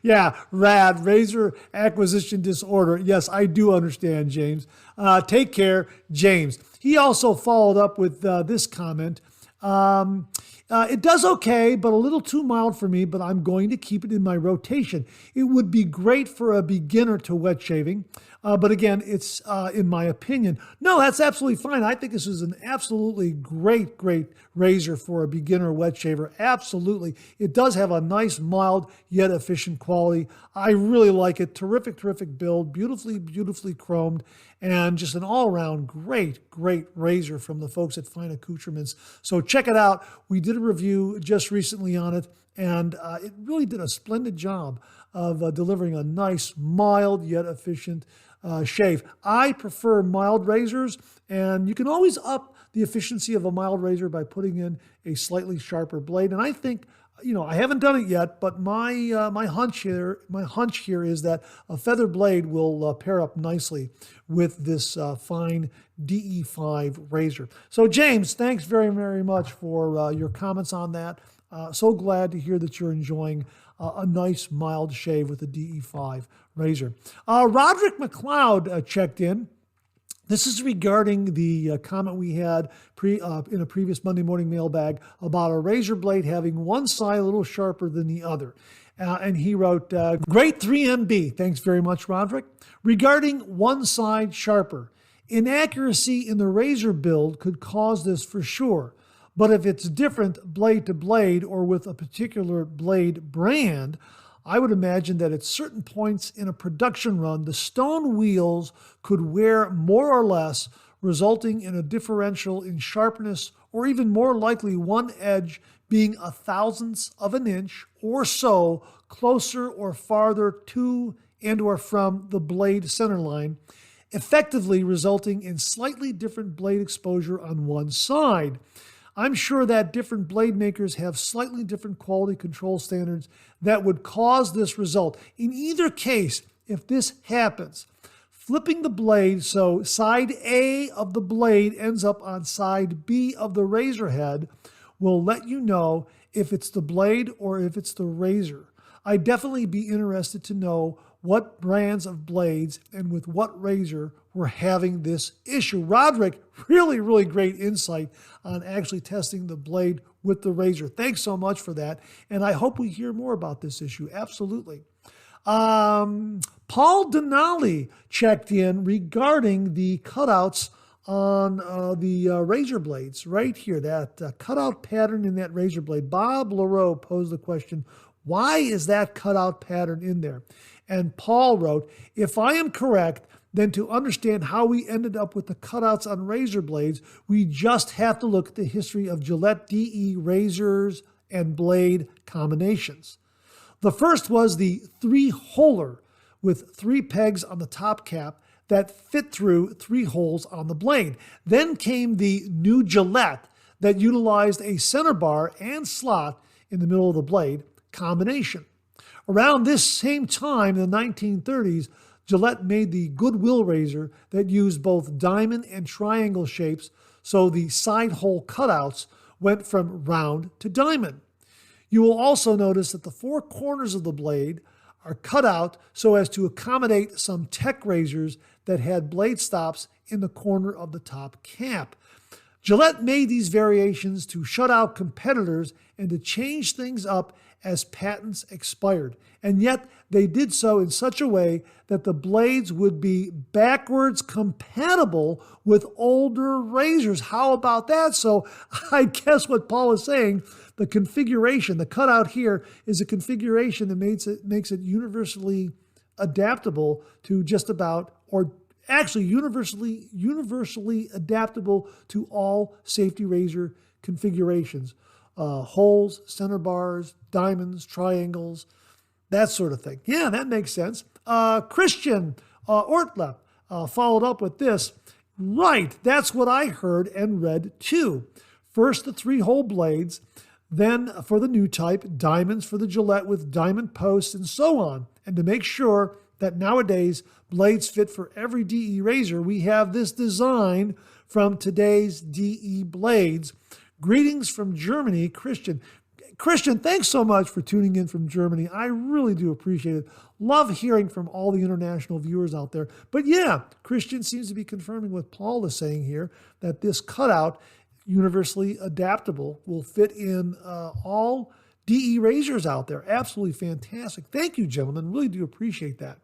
Yeah, rad. Razor acquisition disorder. Yes, I do understand, James. Take care, James. He also followed up with this comment. It does okay, but a little too mild for me, but I'm going to keep it in my rotation. It would be great for a beginner to wet shaving. But again, it's in my opinion. No, that's absolutely fine. I think this is an absolutely great, great razor for a beginner wet shaver. Absolutely. It does have a nice, mild, yet efficient quality. I really like it. Terrific, terrific build. Beautifully, beautifully chromed. and just an all-around great razor from the folks at Fine Accoutrements. So check it out. We did a review just recently on it, and it really did a splendid job of delivering a nice, mild yet efficient shave. I prefer mild razors, and you can always up the efficiency of a mild razor by putting in a slightly sharper blade. And I think, I haven't done it yet, but my hunch here is that a feather blade will pair up nicely with this fine DE5 razor. So James, thanks very, very much for your comments on that. So glad to hear that you're enjoying a nice mild shave with the DE5 razor. Roderick McLeod checked in. This is regarding the comment we had in a previous Monday Morning Mailbag about a razor blade having one side a little sharper than the other. And he wrote, great 3MB. Thanks very much, Roderick. Regarding one side sharper, inaccuracy in the razor build could cause this for sure. But if it's different blade to blade or with a particular blade brand, I would imagine that at certain points in a production run, the stone wheels could wear more or less, resulting in a differential in sharpness, or even more likely one edge being a thousandth of an inch or so closer or farther to and or from the blade center line, effectively resulting in slightly different blade exposure on one side. I'm sure that different blade makers have slightly different quality control standards that would cause this result. In either case, if this happens, flipping the blade so side A of the blade ends up on side B of the razor head will let you know if it's the blade or if it's the razor. I'd definitely be interested to know what brands of blades and with what razor we're having this issue. Roderick, really great insight on actually testing the blade with the razor. Thanks so much for that. And I hope we hear more about this issue. Absolutely. Paul Denali checked in regarding the cutouts on the razor blades right here, that cutout pattern in that razor blade. Bob LaRoe posed the question, why is that cutout pattern in there? And Paul wrote, if I am correct, then to understand how we ended up with the cutouts on razor blades, we just have to look at the history of Gillette DE razors and blade combinations. The first was the 3-holer with 3 pegs on the top cap that fit through 3 holes on the blade. Then came the new Gillette that utilized a center bar and slot in the middle of the blade combination. Around this same time in the 1930s, Gillette made the Goodwill razor that used both diamond and triangle shapes, so the side hole cutouts went from round to diamond. You will also notice that the 4 corners of the blade are cut out so as to accommodate some tech razors that had blade stops in the corner of the top cap. Gillette made these variations to shut out competitors and to change things up as patents expired. And yet they did so in such a way that the blades would be backwards compatible with older razors. How about that? So I guess what Paul is saying, the configuration, the cutout here is a configuration that makes it universally adaptable to just about, or actually universally adaptable to all safety razor configurations. Holes, center bars, diamonds, triangles, that sort of thing. Yeah, that makes sense. Christian Ortlep followed up with this. Right, that's what I heard and read too. First, the 3-hole blades, then for the new type, diamonds for the Gillette with diamond posts and so on. And to make sure that nowadays blades fit for every DE razor, we have this design from today's DE blades. Greetings from Germany, Christian. Christian, thanks so much for tuning in from Germany. I really do appreciate it. Love hearing from all the international viewers out there. But yeah, Christian seems to be confirming what Paul is saying here, that this cutout, universally adaptable, will fit in all DE razors out there. Absolutely fantastic. Thank you, gentlemen. Really do appreciate that.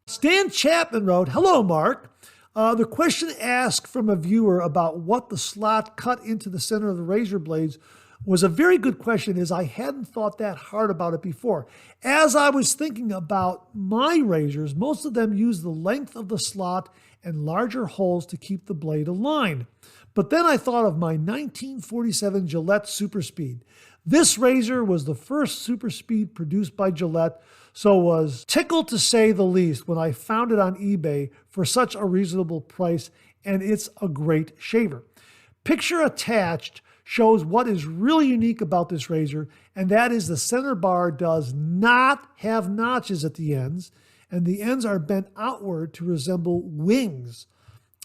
Stan Chapman wrote, hello, Mark. The question asked from a viewer about what the slot cut into the center of the razor blades was a very good question, as I hadn't thought that hard about it before. As I was thinking about my razors, most of them use the length of the slot and larger holes to keep the blade aligned. But then I thought of my 1947 Gillette Super Speed. This razor was the first Super Speed produced by Gillette, so was tickled to say the least when I found it on eBay for such a reasonable price, and it's a great shaver. Picture attached shows what is really unique about this razor, and that is the center bar does not have notches at the ends, and the ends are bent outward to resemble wings.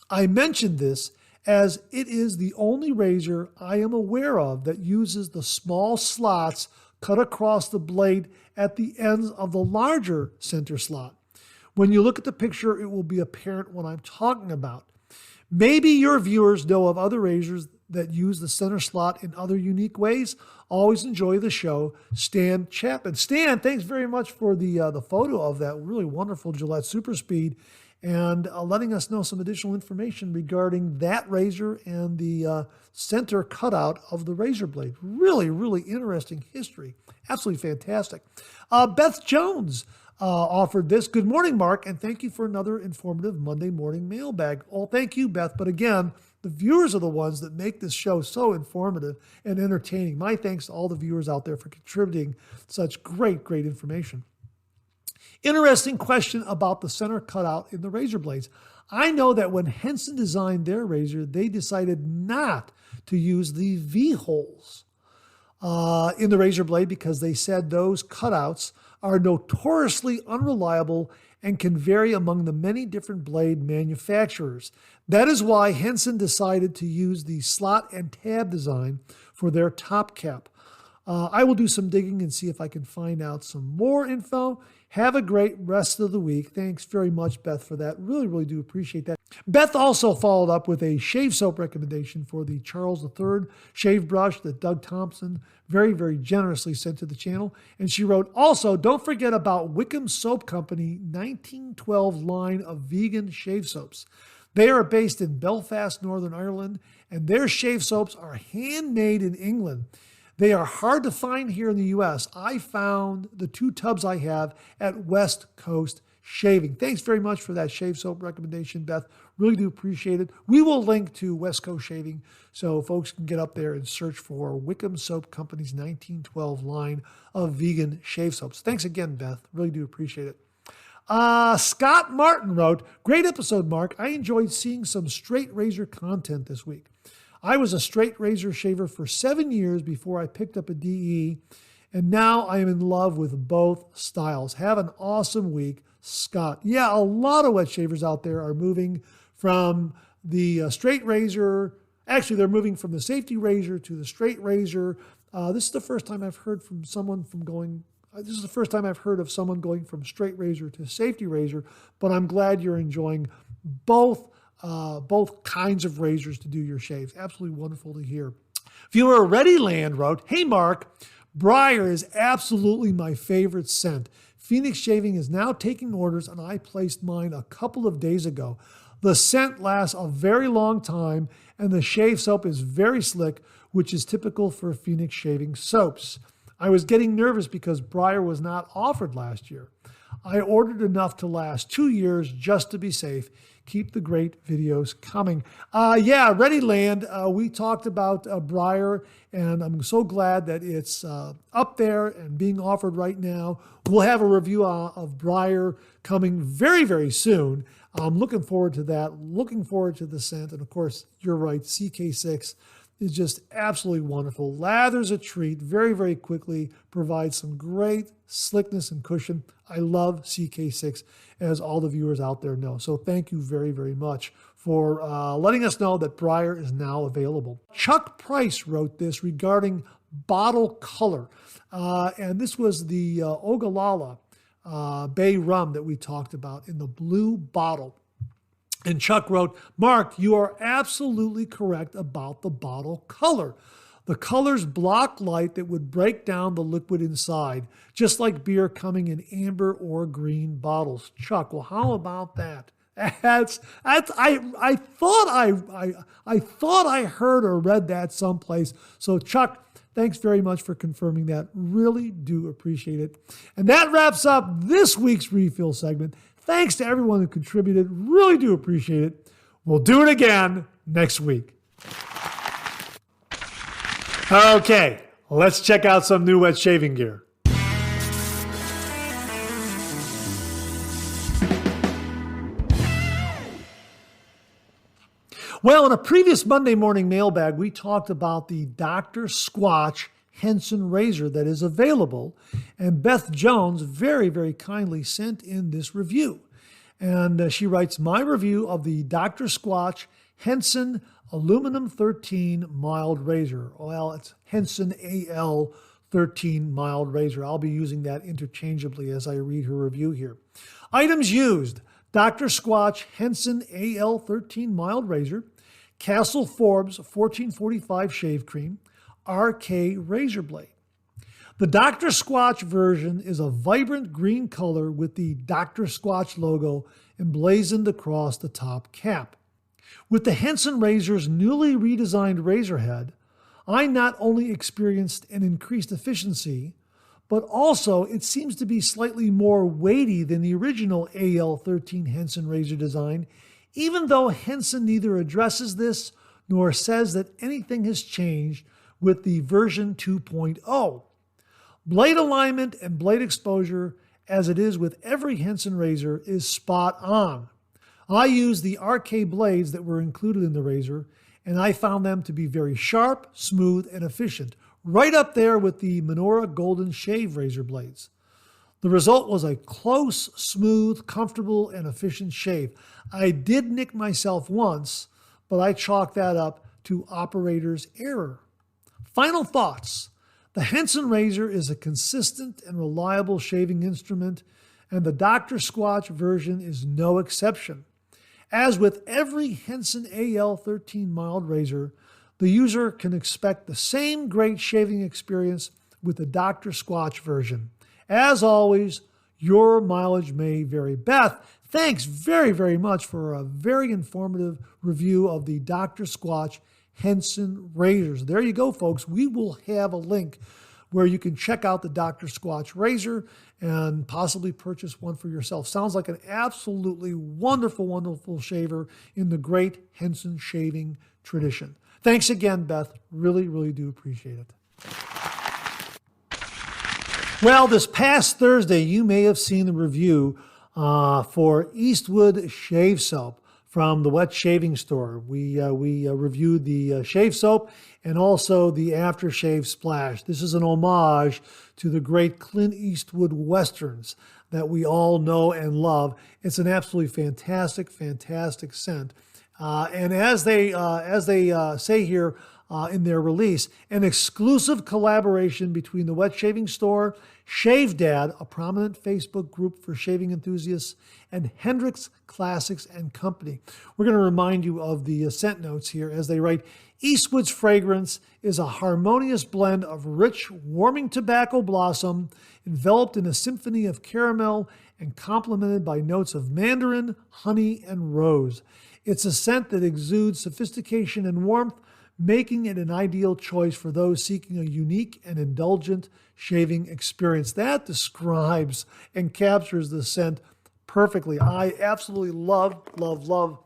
I mentioned this as it is the only razor I am aware of that uses the small slots cut across the blade at the ends of the larger center slot. When you look at the picture, it will be apparent what I'm talking about. Maybe your viewers know of other razors that use the center slot in other unique ways. Always enjoy the show. Stan Chapman. Stan, thanks very much for the photo of that really wonderful Gillette Super Speed and letting us know some additional information regarding that razor and the center cutout of the razor blade. Really, really interesting history. Absolutely fantastic. Beth Jones offered this. Good morning, Mark, and thank you for another informative Monday morning mailbag. Oh, thank you, Beth. But again, the viewers are the ones that make this show so informative and entertaining. My thanks to all the viewers out there for contributing such great information. Interesting question about the center cutout in the razor blades. I know that when Henson designed their razor, they decided not to use the V-holes in the razor blade because they said those cutouts are notoriously unreliable and can vary among the many different blade manufacturers. That is why Henson decided to use the slot and tab design for their top cap. I will do some digging and see if I can find out some more info. Have a great rest of the week. Thanks very much, Beth, for that. Really do appreciate that. Beth also followed up with a shave soap recommendation for the Charles III shave brush that Doug Thompson very generously sent to the channel. And she wrote, also, don't forget about Wickham Soap Company 1912 line of vegan shave soaps. They are based in Belfast, Northern Ireland, and their shave soaps are handmade in England. They are hard to find here in the U.S. I found the 2 tubs I have at West Coast Shaving. Thanks very much for that shave soap recommendation, Beth. Really do appreciate it. We will link to West Coast Shaving so folks can get up there and search for Wickham Soap Company's 1912 line of vegan shave soaps. Thanks again, Beth. Really do appreciate it. Scott Martin wrote, great episode, Mark. I enjoyed seeing some straight razor content this week. I was a straight razor shaver for 7 years before I picked up a DE, and now I am in love with both styles. Have an awesome week, Scott. Yeah, a lot of wet shavers out there are moving from the straight razor. Actually, they're moving from the safety razor to the straight razor. This is the first time I've heard from someone this is the first time I've heard of someone going from straight razor to safety razor, but I'm glad you're enjoying both kinds of razors to do your shaves. Absolutely wonderful to hear. Viewer Readyland wrote, hey, Mark, Briar is absolutely my favorite scent. Phoenix Shaving is now taking orders, and I placed mine a couple of days ago. The scent lasts a very long time, and the shave soap is very slick, which is typical for Phoenix Shaving soaps. I was getting nervous because Briar was not offered last year. I ordered enough to last 2 years just to be safe. Keep the great videos coming. Readyland, we talked about Briar, and I'm so glad that it's up there and being offered right now. We'll have a review of Briar coming very soon. I'm looking forward to that, looking forward to the scent, and of course, you're right, CK6 is just absolutely wonderful. Lathers a treat very quickly, provides some great slickness and cushion. I love CK6, as all the viewers out there know. So thank you very much for letting us know that Briar is now available. Chuck Price wrote this regarding bottle color. And this was the Ogallala Bay rum that we talked about in the blue bottle. And Chuck wrote, Mark, you are absolutely correct about the bottle color. The colors block light that would break down the liquid inside, just like beer coming in amber or green bottles. Chuck, well, how about that? I thought I heard or read that someplace. So Chuck, Thanks very much for confirming that. Really do appreciate it. And that wraps up this week's refill segment. Thanks to everyone who contributed. Really do appreciate it. We'll do it again next week. Okay, let's check out some new wet shaving gear. Well, in a previous Monday Morning Mailbag, we talked about the Dr. Squatch-Henson razor that is available, and Beth Jones very, very kindly sent in this review. And she writes, my review of the Dr. Squatch-Henson Aluminum 13 Mild Razor. Well, it's Henson AL 13 Mild Razor. I'll be using that interchangeably as I read her review here. Items used: Dr. Squatch-Henson AL 13 Mild Razor, Castle Forbes 1445 Shave Cream, RK Razor Blade. The Dr. Squatch version is a vibrant green color with the Dr. Squatch logo emblazoned across the top cap. With the Henson razor's newly redesigned razor head, I not only experienced an increased efficiency, but also it seems to be slightly more weighty than the original AL13 Henson razor design, even though Henson neither addresses this nor says that anything has changed with the version 2.0. Blade alignment and blade exposure, as it is with every Henson razor, is spot on. I used the RK blades that were included in the razor, and I found them to be very sharp, smooth, and efficient, right up there with the Menorah Golden Shave razor blades. The result was a close, smooth, comfortable, and efficient shave. I did nick myself once, but I chalked that up to operator's error. Final thoughts. The Henson razor is a consistent and reliable shaving instrument, and the Dr. Squatch version is no exception. As with every Henson AL13 mild razor, the user can expect the same great shaving experience with the Dr. Squatch version. As always, your mileage may vary. Beth, thanks very, very much for a very informative review of the Dr. Squatch Henson razors. There you go, folks. We will have a link where you can check out the Dr. Squatch razor and possibly purchase one for yourself. Sounds like an absolutely wonderful, wonderful shaver in the great Henson shaving tradition. Thanks again, Beth. Really, really do appreciate it. Well, this past Thursday, you may have seen the review for Eastwood shave soap from the Wet Shaving Store. We reviewed the shave soap and also the aftershave splash. This is an homage to the great Clint Eastwood westerns that we all know and love. It's an absolutely fantastic, fantastic scent. And as they say here in their release, an exclusive collaboration between the Wet Shaving Store, Shave Dad, a prominent Facebook group for shaving enthusiasts, and Hendrix Classics and Company. We're going to remind you of the scent notes here as they write, Eastwood's fragrance is a harmonious blend of rich, warming tobacco blossom, enveloped in a symphony of caramel and complemented by notes of mandarin, honey, and rose. It's a scent that exudes sophistication and warmth, making it an ideal choice for those seeking a unique and indulgent shaving experience. That describes and captures the scent perfectly. I absolutely love, love, love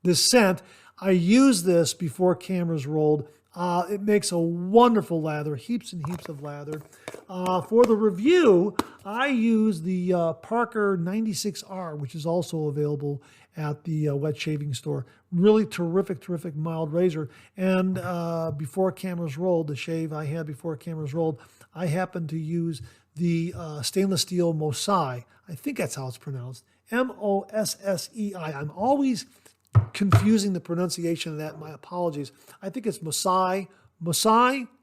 this scent. I use this before cameras rolled. It makes a wonderful lather, heaps and heaps of lather. For the review, I use the Parker 96R, which is also available at the Wet Shaving Store. Really terrific, terrific mild razor. And before cameras rolled, the shave I had before cameras rolled, I happened to use the stainless steel Mossei. I think that's how it's pronounced. Mossei. I'm always confusing the pronunciation of that. My apologies. I think it's Mossei,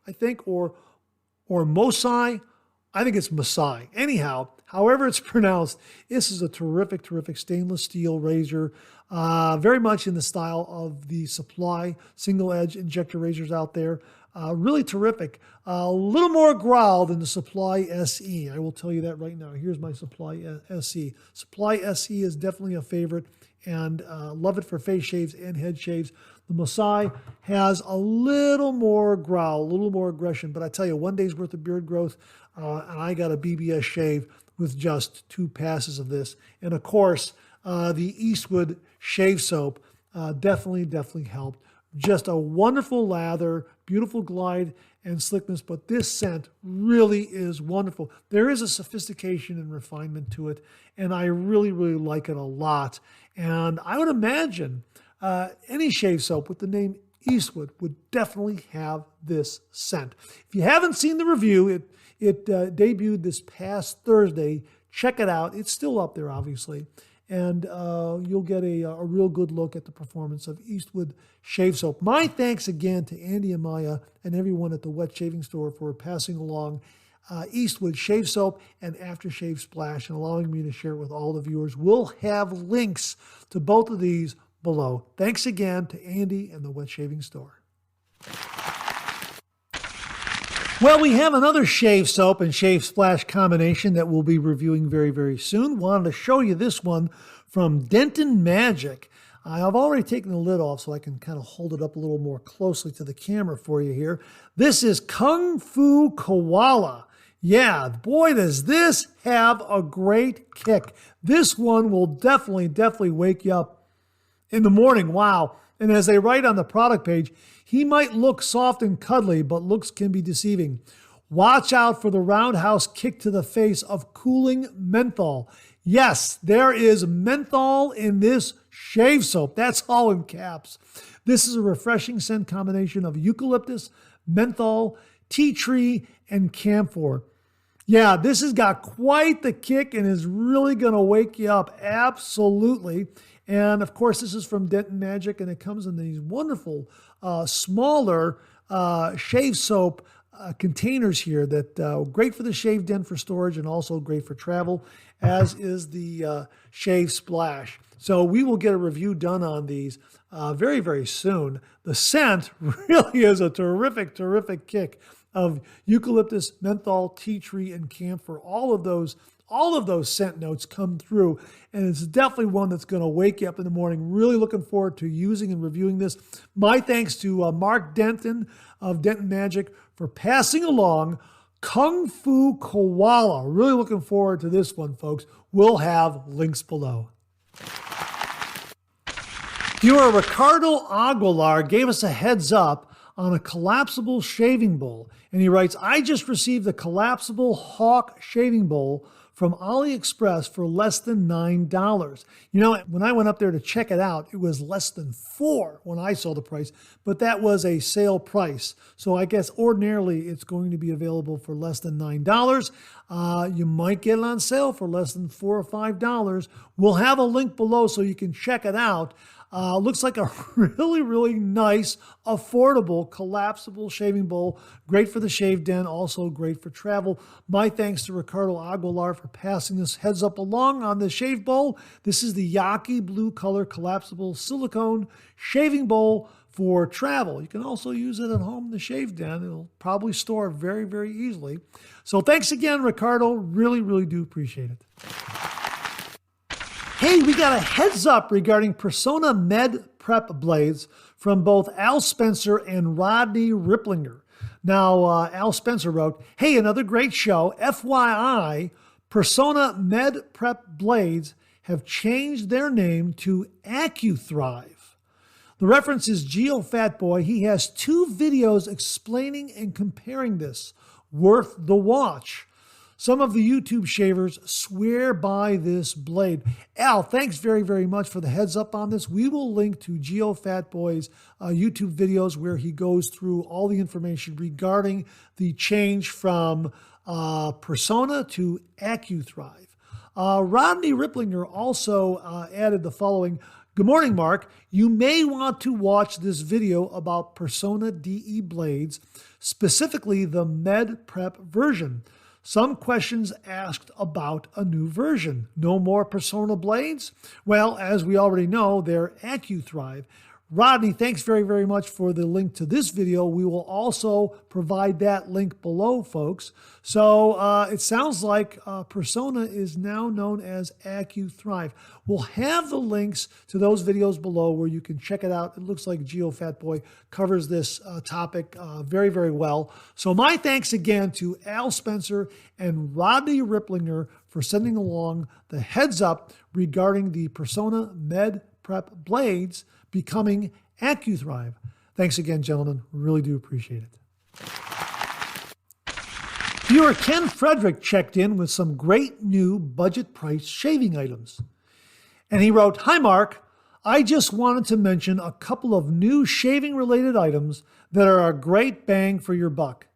I think, or Mossei. I think it's Mossei. Anyhow, however it's pronounced, this is a terrific, terrific stainless steel razor, very much in the style of the Supply single-edge injector razors out there. Really terrific. A little more growl than the Supply SE. I will tell you that right now. Here's my Supply SE. Supply SE is definitely a favorite, and love it for face shaves and head shaves. The Masai has a little more growl, a little more aggression, but I tell you, 1 day's worth of beard growth, and I got a BBS shave with just 2 passes of this. And of course, the Eastwood shave soap definitely helped. Just a wonderful lather, beautiful glide and slickness, but this scent really is wonderful. There is a sophistication and refinement to it, and I really like it a lot. And I would imagine any shave soap with the name Eastwood would definitely have this scent. If you haven't seen the review, it debuted this past Thursday. Check it out. It's still up there, obviously. And you'll get a real good look at the performance of Eastwood Shave Soap. My thanks again to Andy and Maya and everyone at the Wet Shaving Store for passing along Eastwood Shave Soap and Aftershave Splash and allowing me to share it with all the viewers. We'll have links to both of these below. Thanks again to Andy and the Wet Shaving Store. Well, we have another shave soap and shave splash combination that we'll be reviewing very soon. Wanted to show you this one from Denton Magic. I've already taken the lid off so I can kind of hold it up a little more closely to the camera for you here. This is Kung Fu Koala. Yeah, boy, does this have a great kick. This one will definitely wake you up in the morning. Wow. And as they write on the product page, he might look soft and cuddly, but looks can be deceiving. Watch out for the roundhouse kick to the face of cooling menthol. Yes, there is menthol in this shave soap. That's all in caps. This is a refreshing scent combination of eucalyptus, menthol, tea tree, and camphor. Yeah, this has got quite the kick and is really going to wake you up. Absolutely. And of course, this is from Denton Magic, and it comes in these wonderful, smaller shave soap containers here that great for the shave den for storage and also great for travel, as is the shave splash. So we will get a review done on these very soon. The scent really is a terrific kick of eucalyptus, menthol, tea tree, and camphor. All of those scent notes come through, and it's definitely one that's going to wake you up in the morning. Really looking forward to using and reviewing this. My thanks to Mark Denton of Denton Magic for passing along Kung Fu Koala. Really looking forward to this one, folks. We'll have links below. Viewer Ricardo Aguilar gave us a heads up on a collapsible shaving bowl. And he writes, I just received a collapsible Hawk shaving bowl from AliExpress for less than $9. You know, when I went up there to check it out, it was less than $4 when I saw the price, but that was a sale price. So I guess ordinarily it's going to be available for less than $9. You might get it on sale for less than $4 or $5. We'll have a link below so you can check it out. Looks like a really nice, affordable, collapsible shaving bowl. Great for the shave den, also great for travel. My thanks to Ricardo Aguilar for passing this heads up along on the shave bowl. This is the Yaki blue color collapsible silicone shaving bowl for travel. You can also use it at home in the shave den. It'll probably store very easily. So thanks again, Ricardo. Really do appreciate it. Hey, we got a heads up regarding Personna Med Prep blades from both Al Spencer and Rodney Ripplinger. Now, Al Spencer wrote, hey, another great show. FYI, Personna Med Prep blades have changed their name to AccuThrive. The reference is Geo Fatboy. He has 2 videos explaining and comparing this. Worth the watch. Some of the YouTube shavers swear by this blade. Al, thanks very much for the heads up on this. We will link to Geo Fatboy's YouTube videos where he goes through all the information regarding the change from Personna to AccuThrive. Rodney Ripplinger also added the following. Good morning, Mark. You may want to watch this video about Personna DE blades, specifically the Med Prep version. Some questions asked about a new version. No more Personna blades? Well, as we already know, they're AccuThrive. Rodney, thanks very, very much for the link to this video. We will also provide that link below, folks. So it sounds like Personna is now known as AccuThrive. We'll have the links to those videos below where you can check it out. It looks like Geo Fatboy covers this topic very, very well. So my thanks again to Al Spencer and Rodney Ripplinger for sending along the heads up regarding the Personna Med Prep blades becoming AccuThrive. Thanks again, gentlemen. Really do appreciate it. Viewer Ken Frederick checked in with some great new budget price shaving items. And he wrote, "Hi, Mark. I just wanted to mention a couple of new shaving related items that are a great bang for your buck.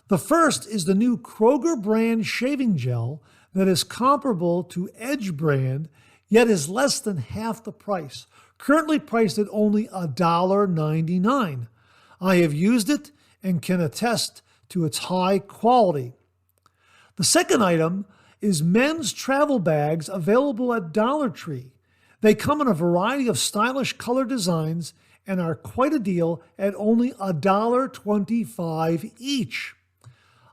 The first is the new Kroger brand shaving gel that is comparable to Edge brand, yet is less than half the price. Currently priced at only $1.99. I have used it and can attest to its high quality. The second item is men's travel bags available at Dollar Tree. They come in a variety of stylish color designs and are quite a deal at only $1.25 each.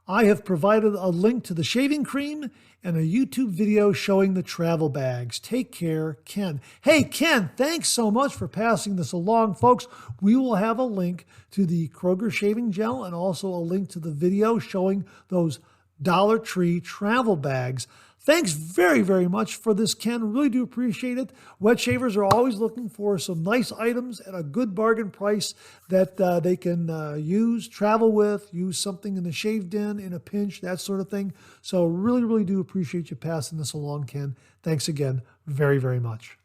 I have provided a link to the shaving cream and a YouTube video showing the travel bags. Take care, Ken." Hey, Ken, thanks so much for passing this along. Folks, we will have a link to the Kroger shaving gel and also a link to the video showing those Dollar Tree travel bags. Thanks very, very much for this, Ken. Really do appreciate it. Wet shavers are always looking for some nice items at a good bargain price that they can use, travel with, use something in the shave den in a pinch, that sort of thing. So really, really do appreciate you passing this along, Ken. Thanks again very, very much.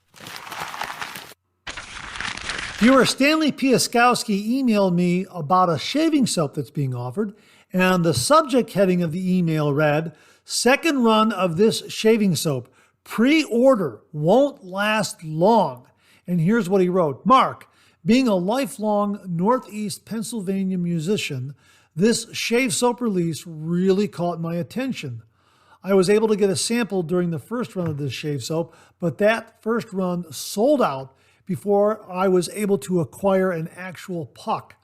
Viewer Stanley Piaskowski emailed me about a shaving soap that's being offered, and the subject heading of the email read, "Second run of this shaving soap. Pre-order. Won't last long." And here's what he wrote. "Mark, being a lifelong Northeast Pennsylvania musician, this shave soap release really caught my attention. I was able to get a sample during the first run of this shave soap, but that first run sold out before I was able to acquire an actual puck.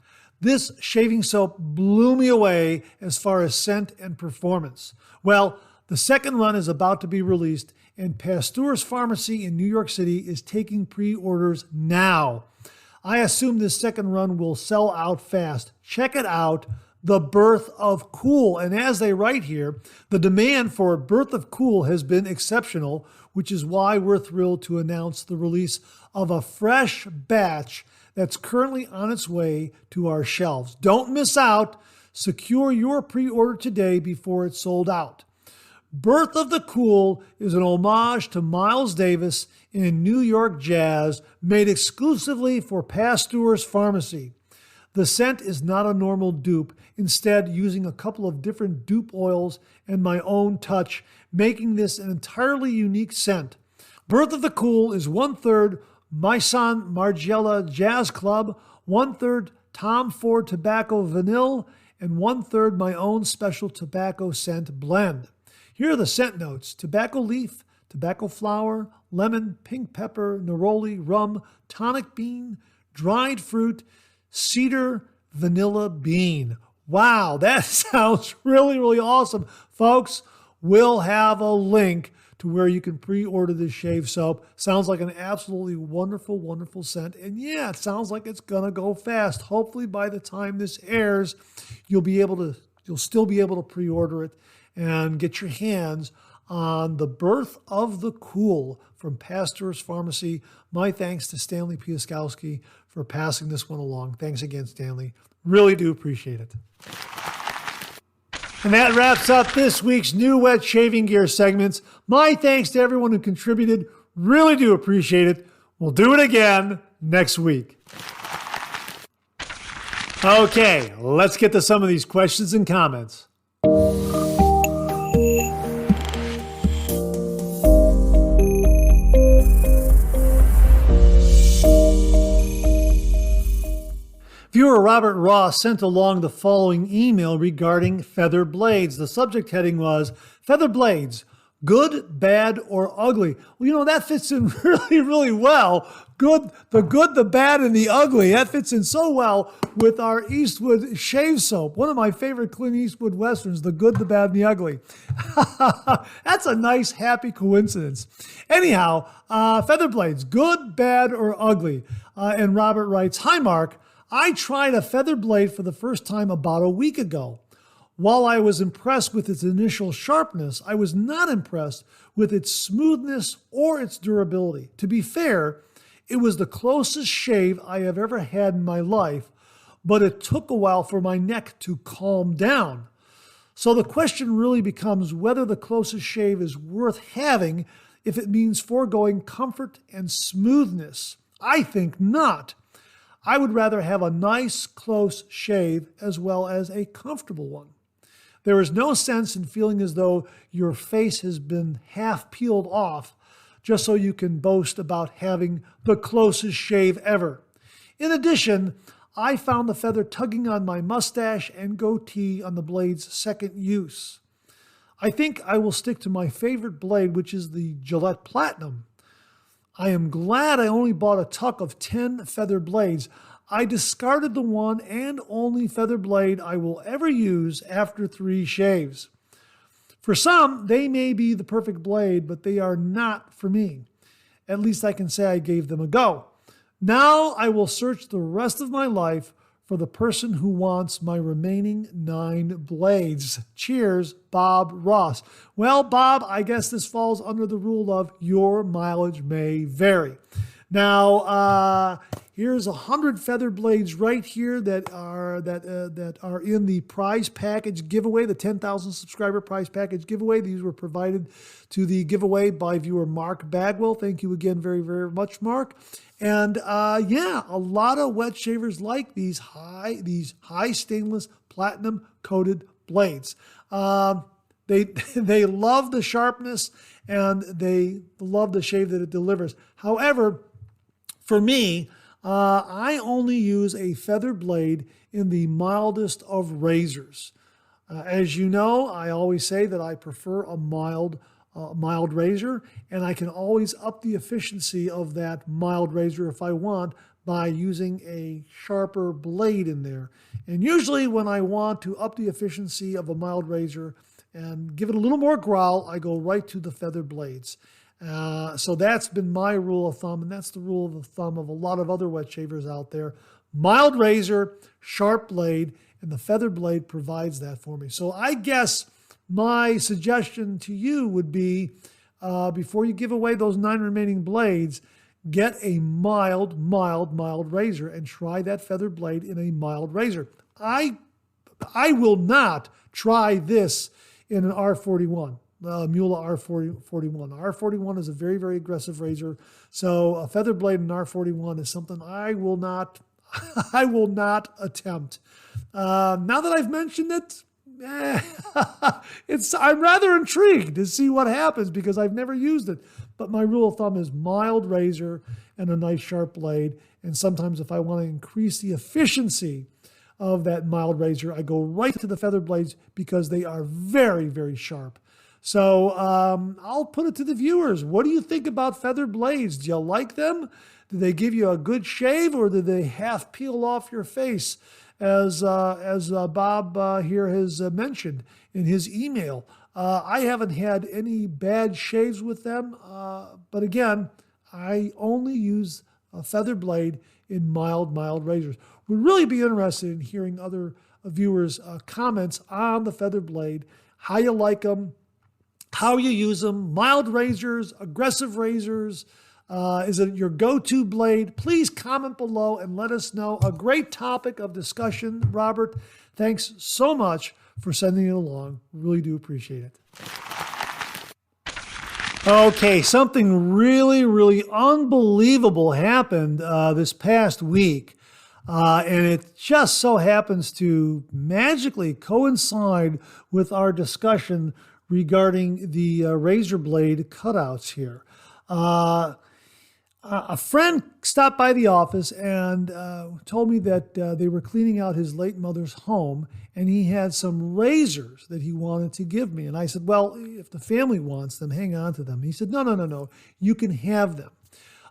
This shaving soap blew me away as far as scent and performance. Well, the second run is about to be released, and Pasteur's Pharmacy in New York City is taking pre-orders now. I assume this second run will sell out fast. Check it out, The Birth of Cool." And as they write here, the demand for Birth of Cool has been exceptional, which is why we're thrilled to announce the release of a fresh batch that's currently on its way to our shelves. Don't miss out. Secure your pre-order today before it's sold out. Birth of the Cool is an homage to Miles Davis in New York jazz, made exclusively for Pasteur's Pharmacy. The scent is not a normal dupe, instead using a couple of different dupe oils and my own touch, making this an entirely unique scent. Birth of the Cool is 1/3 Maison Margiela Jazz Club, 1/3 Tom Ford Tobacco Vanille, and 1/3 my own special tobacco scent blend. Here are the scent notes: tobacco leaf, tobacco flower, lemon, pink pepper, neroli, rum, tonic bean, dried fruit, cedar, vanilla bean. Wow, that sounds really, really awesome. Folks, we'll have a link to where you can pre-order this shave soap. Sounds like an absolutely wonderful, wonderful scent. And yeah, it sounds like it's gonna go fast. Hopefully by the time this airs, you'll still be able to pre-order it and get your hands on the Birth of the Cool from Pasteur's Pharmacy. My thanks to Stanley Piaskowski for passing this one along. Thanks again, Stanley. Really do appreciate it. And that wraps up this week's new wet shaving gear segments. My thanks to everyone who contributed. Really do appreciate it. We'll do it again next week. Okay, let's get to some of these questions and comments. Viewer Robert Ross sent along the following email regarding feather blades. The subject heading was, "Feather blades, Good, bad, or ugly. Well, that fits in really, really well. Good, the bad, and the ugly. That fits in so well with our Eastwood shave soap. One of my favorite Clint Eastwood Westerns, The Good, the Bad, and the Ugly. That's a nice, happy coincidence. Anyhow, feather blades, good, bad, or ugly. And Robert writes, "Hi, Mark. I tried a feather blade for the first time about a week ago. While I was impressed with its initial sharpness, I was not impressed with its smoothness or its durability. To be fair, it was the closest shave I have ever had in my life, but it took a while for my neck to calm down. So the question really becomes whether the closest shave is worth having if it means foregoing comfort and smoothness. I think not. I would rather have a nice, close shave as well as a comfortable one. There is no sense in feeling as though your face has been half peeled off just so you can boast about having the closest shave ever. In addition, I found the feather tugging on my mustache and goatee on the blade's second use. I think I will stick to my favorite blade, which is the Gillette Platinum. I am glad I only bought a tuck of 10 feather blades. I discarded the one and only feather blade I will ever use after 3 shaves. For some, they may be the perfect blade, but they are not for me. At least I can say I gave them a go. Now I will search the rest of my life for the person who wants my remaining 9 blades. Cheers, Bob Ross." Well, Bob, I guess this falls under the rule of your mileage may vary. Now, here's 100 feather blades right here that are in the prize package giveaway, the 10,000 subscriber prize package giveaway. These were provided to the giveaway by viewer Mark Bagwell. Thank you again very, very much, Mark. And a lot of wet shavers like these high stainless platinum coated blades. They love the sharpness and they love the shave that it delivers. However, for me, I only use a feather blade in the mildest of razors. As you know, I always say that I prefer a mild razor, and I can always up the efficiency of that mild razor if I want by using a sharper blade in there. And usually when I want to up the efficiency of a mild razor and give it a little more growl, I go right to the feather blades. So that's been my rule of thumb, and that's the rule of thumb of a lot of other wet shavers out there. Mild razor, sharp blade, and the feather blade provides that for me. So I guess my suggestion to you would be, before you give away those 9 remaining blades, get a mild razor and try that feather blade in a mild razor. I will not try this in an R41. Mula R41. R41 is a very, very aggressive razor. So a feather blade in R41 is something I will not attempt. Now that I've mentioned it, I'm rather intrigued to see what happens because I've never used it. But my rule of thumb is mild razor and a nice sharp blade. And sometimes if I want to increase the efficiency of that mild razor, I go right to the feather blades because they are very, very sharp. So I'll put it to the viewers. What do you think about feather blades? Do you like them? Do they give you a good shave, or do they half peel off your face, as Bob here has mentioned in his email? I haven't had any bad shaves with them, but again, I only use a feather blade in mild razors. Would really be interested in hearing other viewers' comments on the feather blade, how you like them, how you use them, mild razors, aggressive razors. Is it your go-to blade? Please comment below and let us know. A great topic of discussion, Robert. Thanks so much for sending it along. Really do appreciate it. Okay, something really, really unbelievable happened this past week. And it just so happens to magically coincide with our discussion regarding the razor blade cutouts here. A friend stopped by the office and told me that they were cleaning out his late mother's home, and he had some razors that he wanted to give me. And I said, well, if the family wants them, hang on to them. He said, no, you can have them.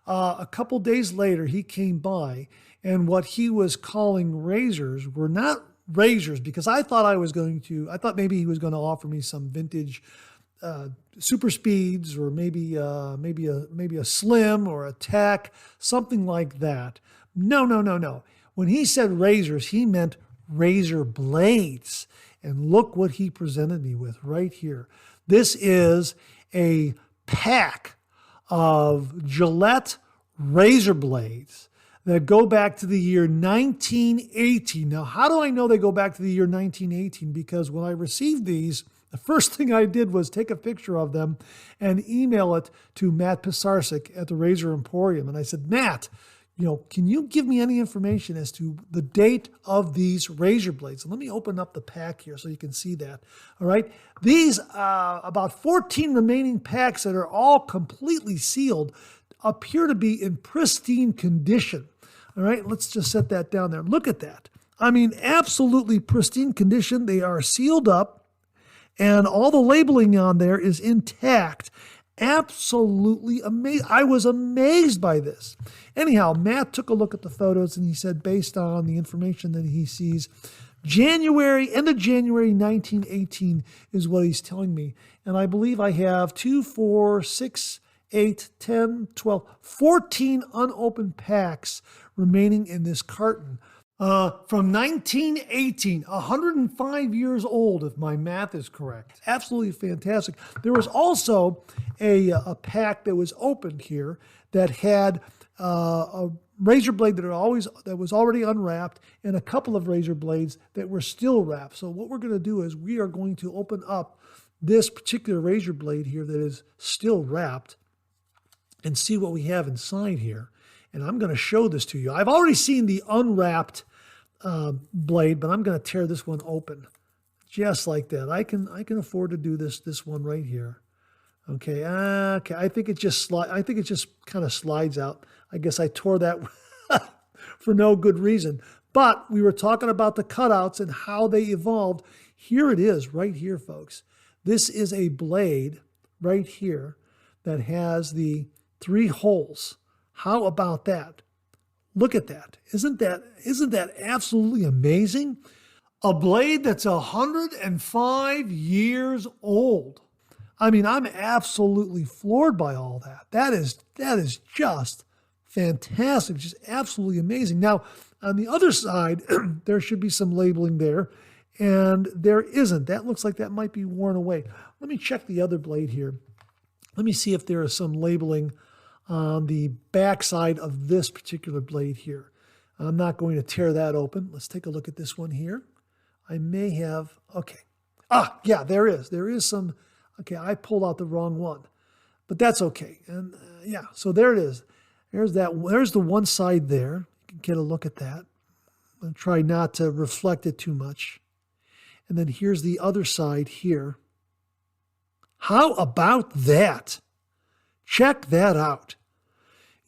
A couple days later, he came by, and what he was calling razors were not razors, because I thought maybe he was going to offer me some vintage super speeds, or maybe a slim or a tech, something like that. No. When he said razors, he meant razor blades. And look what he presented me with right here. This is a pack of Gillette razor blades that go back to the year 1918. Now, how do I know they go back to the year 1918? Because when I received these, the first thing I did was take a picture of them and email it to Matt Pisarcik at the Razor Emporium. And I said, Matt, can you give me any information as to the date of these razor blades? And let me open up the pack here so you can see that. All right. These about 14 remaining packs that are all completely sealed appear to be in pristine condition. All right. Let's just set that down there. Look at that. I mean, absolutely pristine condition. They are sealed up, and all the labeling on there is intact. Absolutely amazing. I was amazed by this. Anyhow, Matt took a look at the photos, and he said, based on the information that he sees, end of January 1918 is what he's telling me. And I believe I have 2, 4, 6, 8, 10, 12, 14 unopened packs remaining in this carton. From 1918, 105 years old, if my math is correct. Absolutely fantastic. There was also a pack that was opened here that had a razor blade that was already unwrapped, and a couple of razor blades that were still wrapped. So what we're going to do is we are going to open up this particular razor blade here that is still wrapped and see what we have inside here. And I'm going to show this to you. I've already seen the unwrapped blade, but I'm going to tear this one open just like that. I can afford to do this one right here. Okay. I think it just kind of slides out. I guess I tore that for no good reason. But we were talking about the cutouts and how they evolved. Here it is right here, folks. This is a blade right here that has the 3 holes. How about that? Look at that. Isn't that absolutely amazing? A blade that's 105 years old. I mean, I'm absolutely floored by all that. That is just fantastic, just absolutely amazing. Now, on the other side, there should be some labeling there, and there isn't. That looks like that might be worn away. Let me check the other blade here. Let me see if there is some labeling on the backside of this particular blade here. I'm not going to tear that open. Let's take a look at this one here. I may have, okay. Yeah, there is. There is some, okay, I pulled out the wrong one, but that's okay. And yeah, so there it is. There's the one side there. You can get a look at that. I'm going to try not to reflect it too much. And then here's the other side here. How about that? Check that out.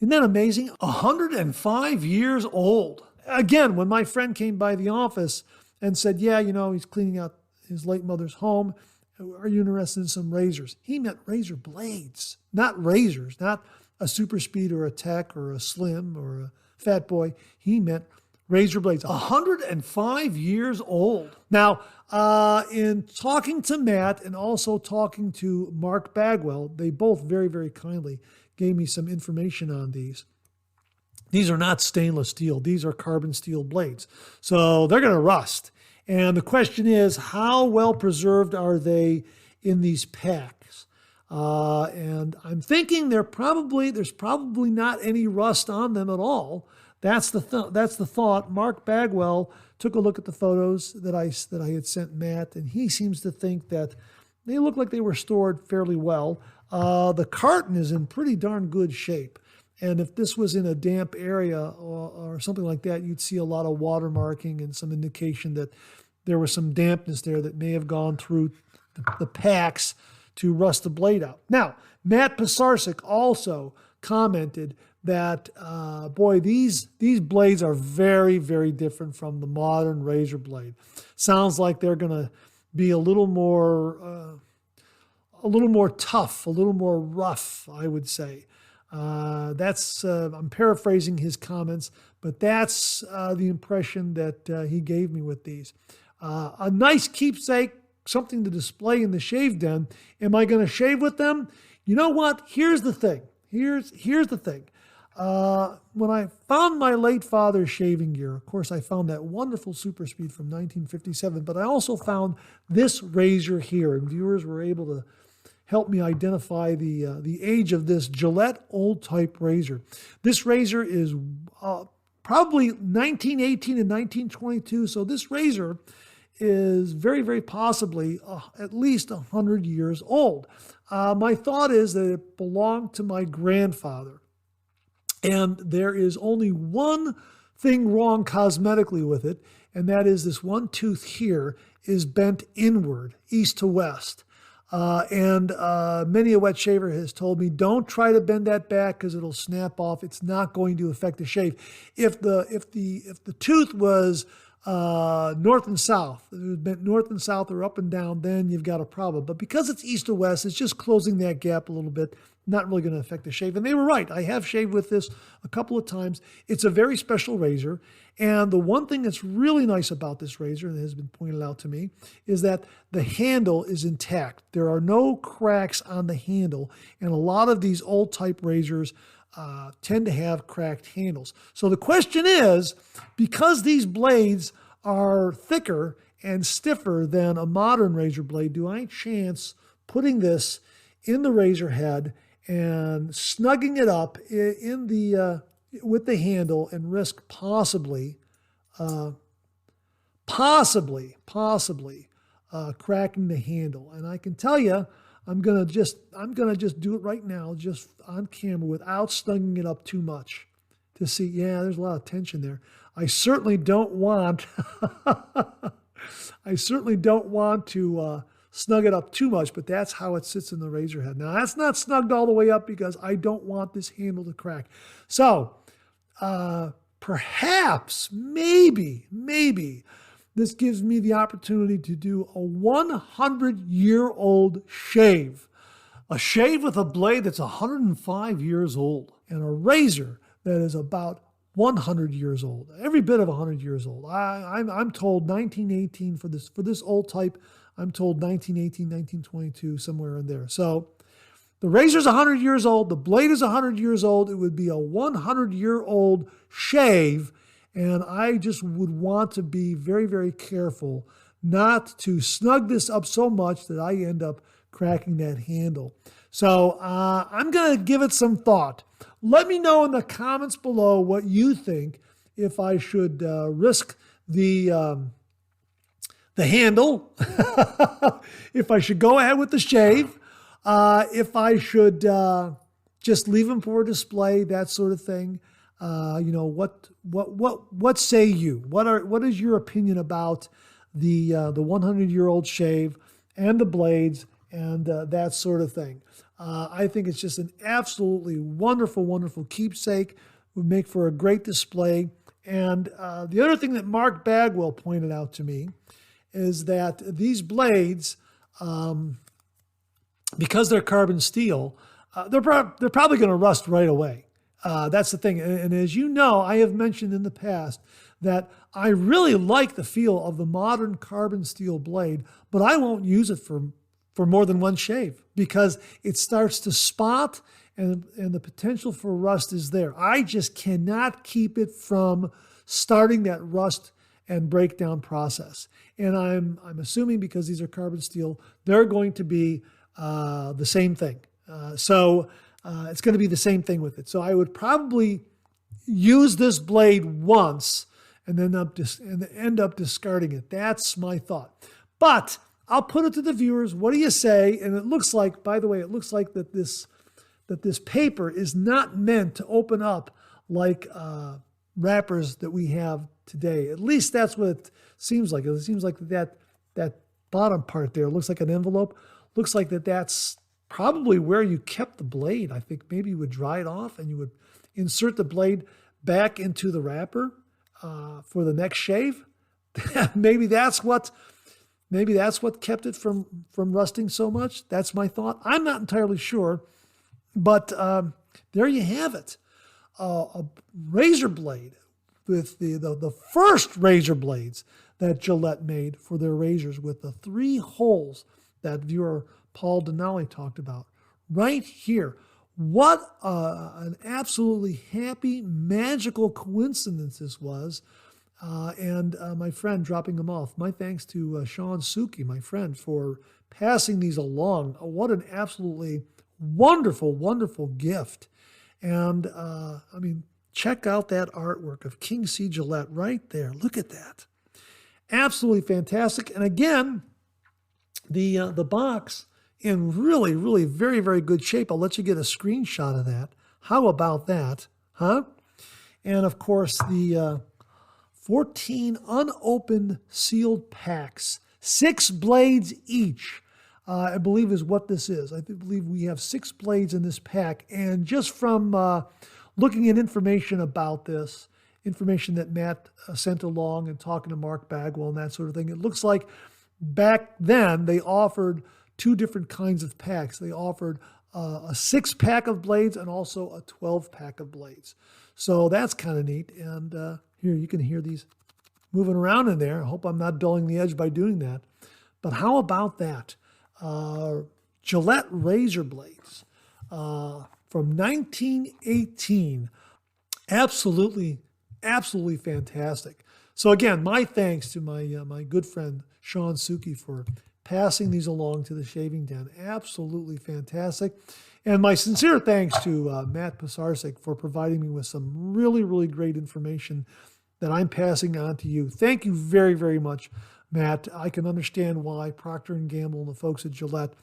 Isn't that amazing? 105 years old. Again, when my friend came by the office and said, yeah, he's cleaning out his late mother's home. Are you interested in some razors? He meant razor blades, not razors, not a super speed or a tech or a slim or a fat boy. He meant razor blades. 105 years old. Now, in talking to Matt and also talking to Mark Bagwell, they both very, very kindly gave me some information on these. These are not stainless steel. These are carbon steel blades. So they're going to rust. And the question is, how well preserved are they in these packs? And I'm thinking there's probably not any rust on them at all. That's the thought. Mark Bagwell took a look at the photos that I had sent Matt, and he seems to think that they look like they were stored fairly well. The carton is in pretty darn good shape. And if this was in a damp area or something like that, you'd see a lot of watermarking and some indication that there was some dampness there that may have gone through the packs to rust the blade out. Now, Matt Pisarcik also commented that, boy, these blades are very, very different from the modern razor blade. Sounds like they're going to be a little more tough, a little more rough, I would say. I'm paraphrasing his comments, but that's the impression that he gave me with these. A nice keepsake, something to display in the shave den. Am I going to shave with them? You know what? Here's the thing. Here's the thing. When I found my late father's shaving gear, of course, I found that wonderful Super Speed from 1957, but I also found this razor here, and viewers were able to help me identify the age of this Gillette old type razor. This razor is probably 1918 and 1922, so this razor is very, very possibly at least 100 years old. My thought is that it belonged to my grandfather. And there is only one thing wrong cosmetically with it, and that is this one tooth here is bent inward, east to west. And many a wet shaver has told me, don't try to bend that back because it'll snap off. It's not going to affect the shave. If the tooth was north and south, if it was bent north and south or up and down, then you've got a problem. But because it's east to west, it's just closing that gap a little bit. Not really going to affect the shave. And they were right. I have shaved with this a couple of times. It's a very special razor. And the one thing that's really nice about this razor, and has been pointed out to me, is that the handle is intact. There are no cracks on the handle. And a lot of these old type razors tend to have cracked handles. So the question is, because these blades are thicker and stiffer than a modern razor blade, do I chance putting this in the razor head and snugging it up in the with the handle and risk possibly cracking the handle? And I can tell you, I'm gonna just do it right now, just on camera, without snugging it up too much, to see. Yeah, there's a lot of tension there. I certainly don't want to snug it up too much, but that's how it sits in the razor head. Now, that's not snugged all the way up because I don't want this handle to crack. So perhaps, maybe, this gives me the opportunity to do a 100-year-old shave. A shave with a blade that's 105 years old and a razor that is about 100 years old, every bit of 100 years old. I'm told 1918 for this old type. I'm told 1918, 1922, somewhere in there. So the razor's 100 years old. The blade is 100 years old. It would be a 100-year-old shave. And I just would want to be very, very careful not to snug this up so much that I end up cracking that handle. So I'm going to give it some thought. Let me know in the comments below what you think, if I should risk the handle, if I should go ahead with the shave, if I should just leave them for display, that sort of thing. What say you? What is your opinion about the 100-year-old shave and the blades and that sort of thing? I think it's just an absolutely wonderful, wonderful keepsake. Would make for a great display. And the other thing that Mark Bagwell pointed out to me is that these blades, because they're carbon steel, they're probably going to rust right away. That's the thing. And as you know, I have mentioned in the past that I really like the feel of the modern carbon steel blade, but I won't use it for more than one shave because it starts to spot and the potential for rust is there. I just cannot keep it from starting that rust and breakdown process. And I'm assuming because these are carbon steel, they're going to be the same thing. So it's going to be the same thing with it. So I would probably use this blade once and then end up discarding it. That's my thought. But I'll put it to the viewers. What do you say? And it looks like, by the way, that this paper is not meant to open up like wrappers that we have today. At least that's what it seems like. It seems like that bottom part there looks like an envelope. Looks like that's probably where you kept the blade. I think maybe you would dry it off and you would insert the blade back into the wrapper for the next shave. maybe that's what kept it from rusting so much. That's my thought. I'm not entirely sure, but there you have it. A razor blade with the first razor blades that Gillette made for their razors with the 3 holes that viewer Paul Denali talked about right here. What an absolutely happy, magical coincidence this was. And my friend dropping them off. My thanks to Sean Suki, my friend, for passing these along. What an absolutely wonderful, wonderful gift. And check out that artwork of King C. Gillette right there. Look at that. Absolutely fantastic. And again, the box in really, really very, very good shape. I'll let you get a screenshot of that. How about that, huh? And of course, the 14 unopened sealed packs, 6 blades each, I believe is what this is. I believe we have 6 blades in this pack. And just from looking at information about this, information that Matt sent along and talking to Mark Bagwell and that sort of thing, it looks like back then they offered 2 different kinds of packs. They offered a 6-pack of blades and also a 12-pack of blades. So that's kind of neat. And here, you can hear these moving around in there. I hope I'm not dulling the edge by doing that. But how about that? Gillette razor blades from 1918. Absolutely fantastic. So again, my thanks to my good friend Sean Suki for passing these along to the Shaving Den. Absolutely fantastic. And my sincere thanks to Matt Pasarsek for providing me with some really, really great information that I'm passing on to you. Thank you very, very much, Matt. I can understand why Procter & Gamble and the folks at Gillette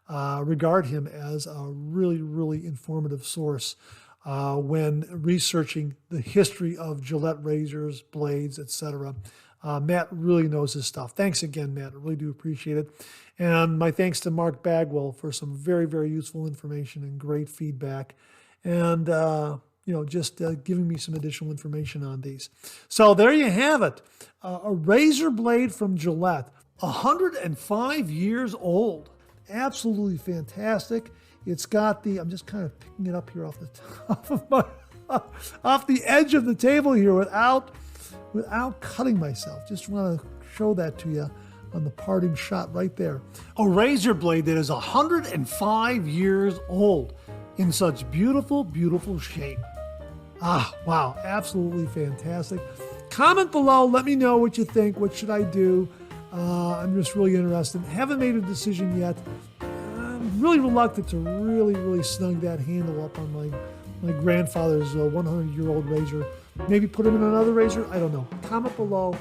regard him as a really, really informative source when researching the history of Gillette razors, blades, etc. Matt really knows his stuff. Thanks again, Matt. I really do appreciate it. And my thanks to Mark Bagwell for some very, very useful information and great feedback. And, just giving me some additional information on these. So there you have it. A razor blade from Gillette, 105 years old. Absolutely fantastic. It's got I'm just kind of picking it up here off the top of off the edge of the table here without cutting myself. Just want to show that to you on the parting shot right there. A razor blade that is 105 years old in such beautiful, beautiful shape. Wow, absolutely fantastic. Comment below, let me know what you think. What should I do? I'm just really interested. Haven't made a decision yet. I'm really reluctant to really snug that handle up on my grandfather's 100-year-old razor. Maybe put him in another razor? I don't know. Comment below.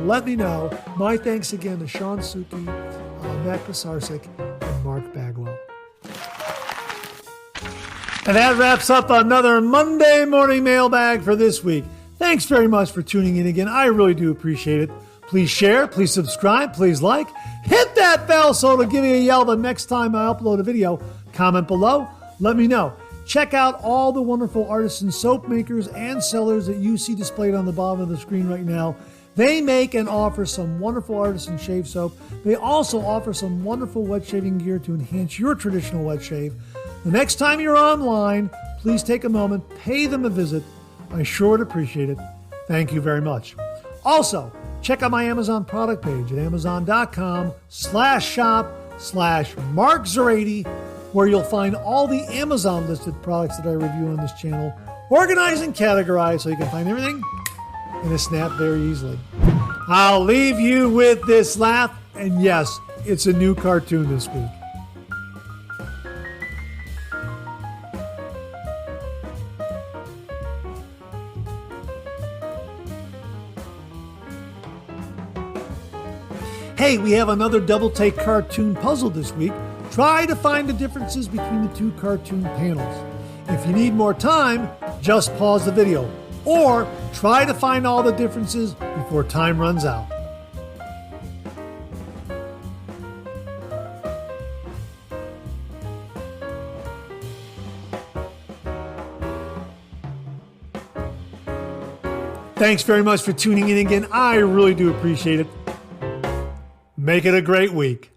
Let me know. My thanks again to Sean Suki, Matt Pasarsek, and Mark Bagwell. And that wraps up another Monday Morning Mailbag for this week. Thanks very much for tuning in again. I really do appreciate it. Please share, please subscribe, please like. Hit that bell so it'll give you a yell the next time I upload a video. Comment below. Let me know. Check out all the wonderful artisan soap makers and sellers that you see displayed on the bottom of the screen right now. They make and offer some wonderful artisan shave soap. They also offer some wonderful wet shaving gear to enhance your traditional wet shave. The next time you're online, please take a moment, pay them a visit. I sure would appreciate it. Thank you very much. Also, check out my Amazon product page at amazon.com/shop/MarkZerati, where you'll find all the Amazon listed products that I review on this channel, organized and categorized so you can find everything in a snap very easily. I'll leave you with this laugh, and yes, it's a new cartoon this week. Hey, we have another double take cartoon puzzle this week. Try to find the differences between the 2 cartoon panels. If you need more time, just pause the video, or try to find all the differences before time runs out. Thanks very much for tuning in again. I really do appreciate it. Make it a great week.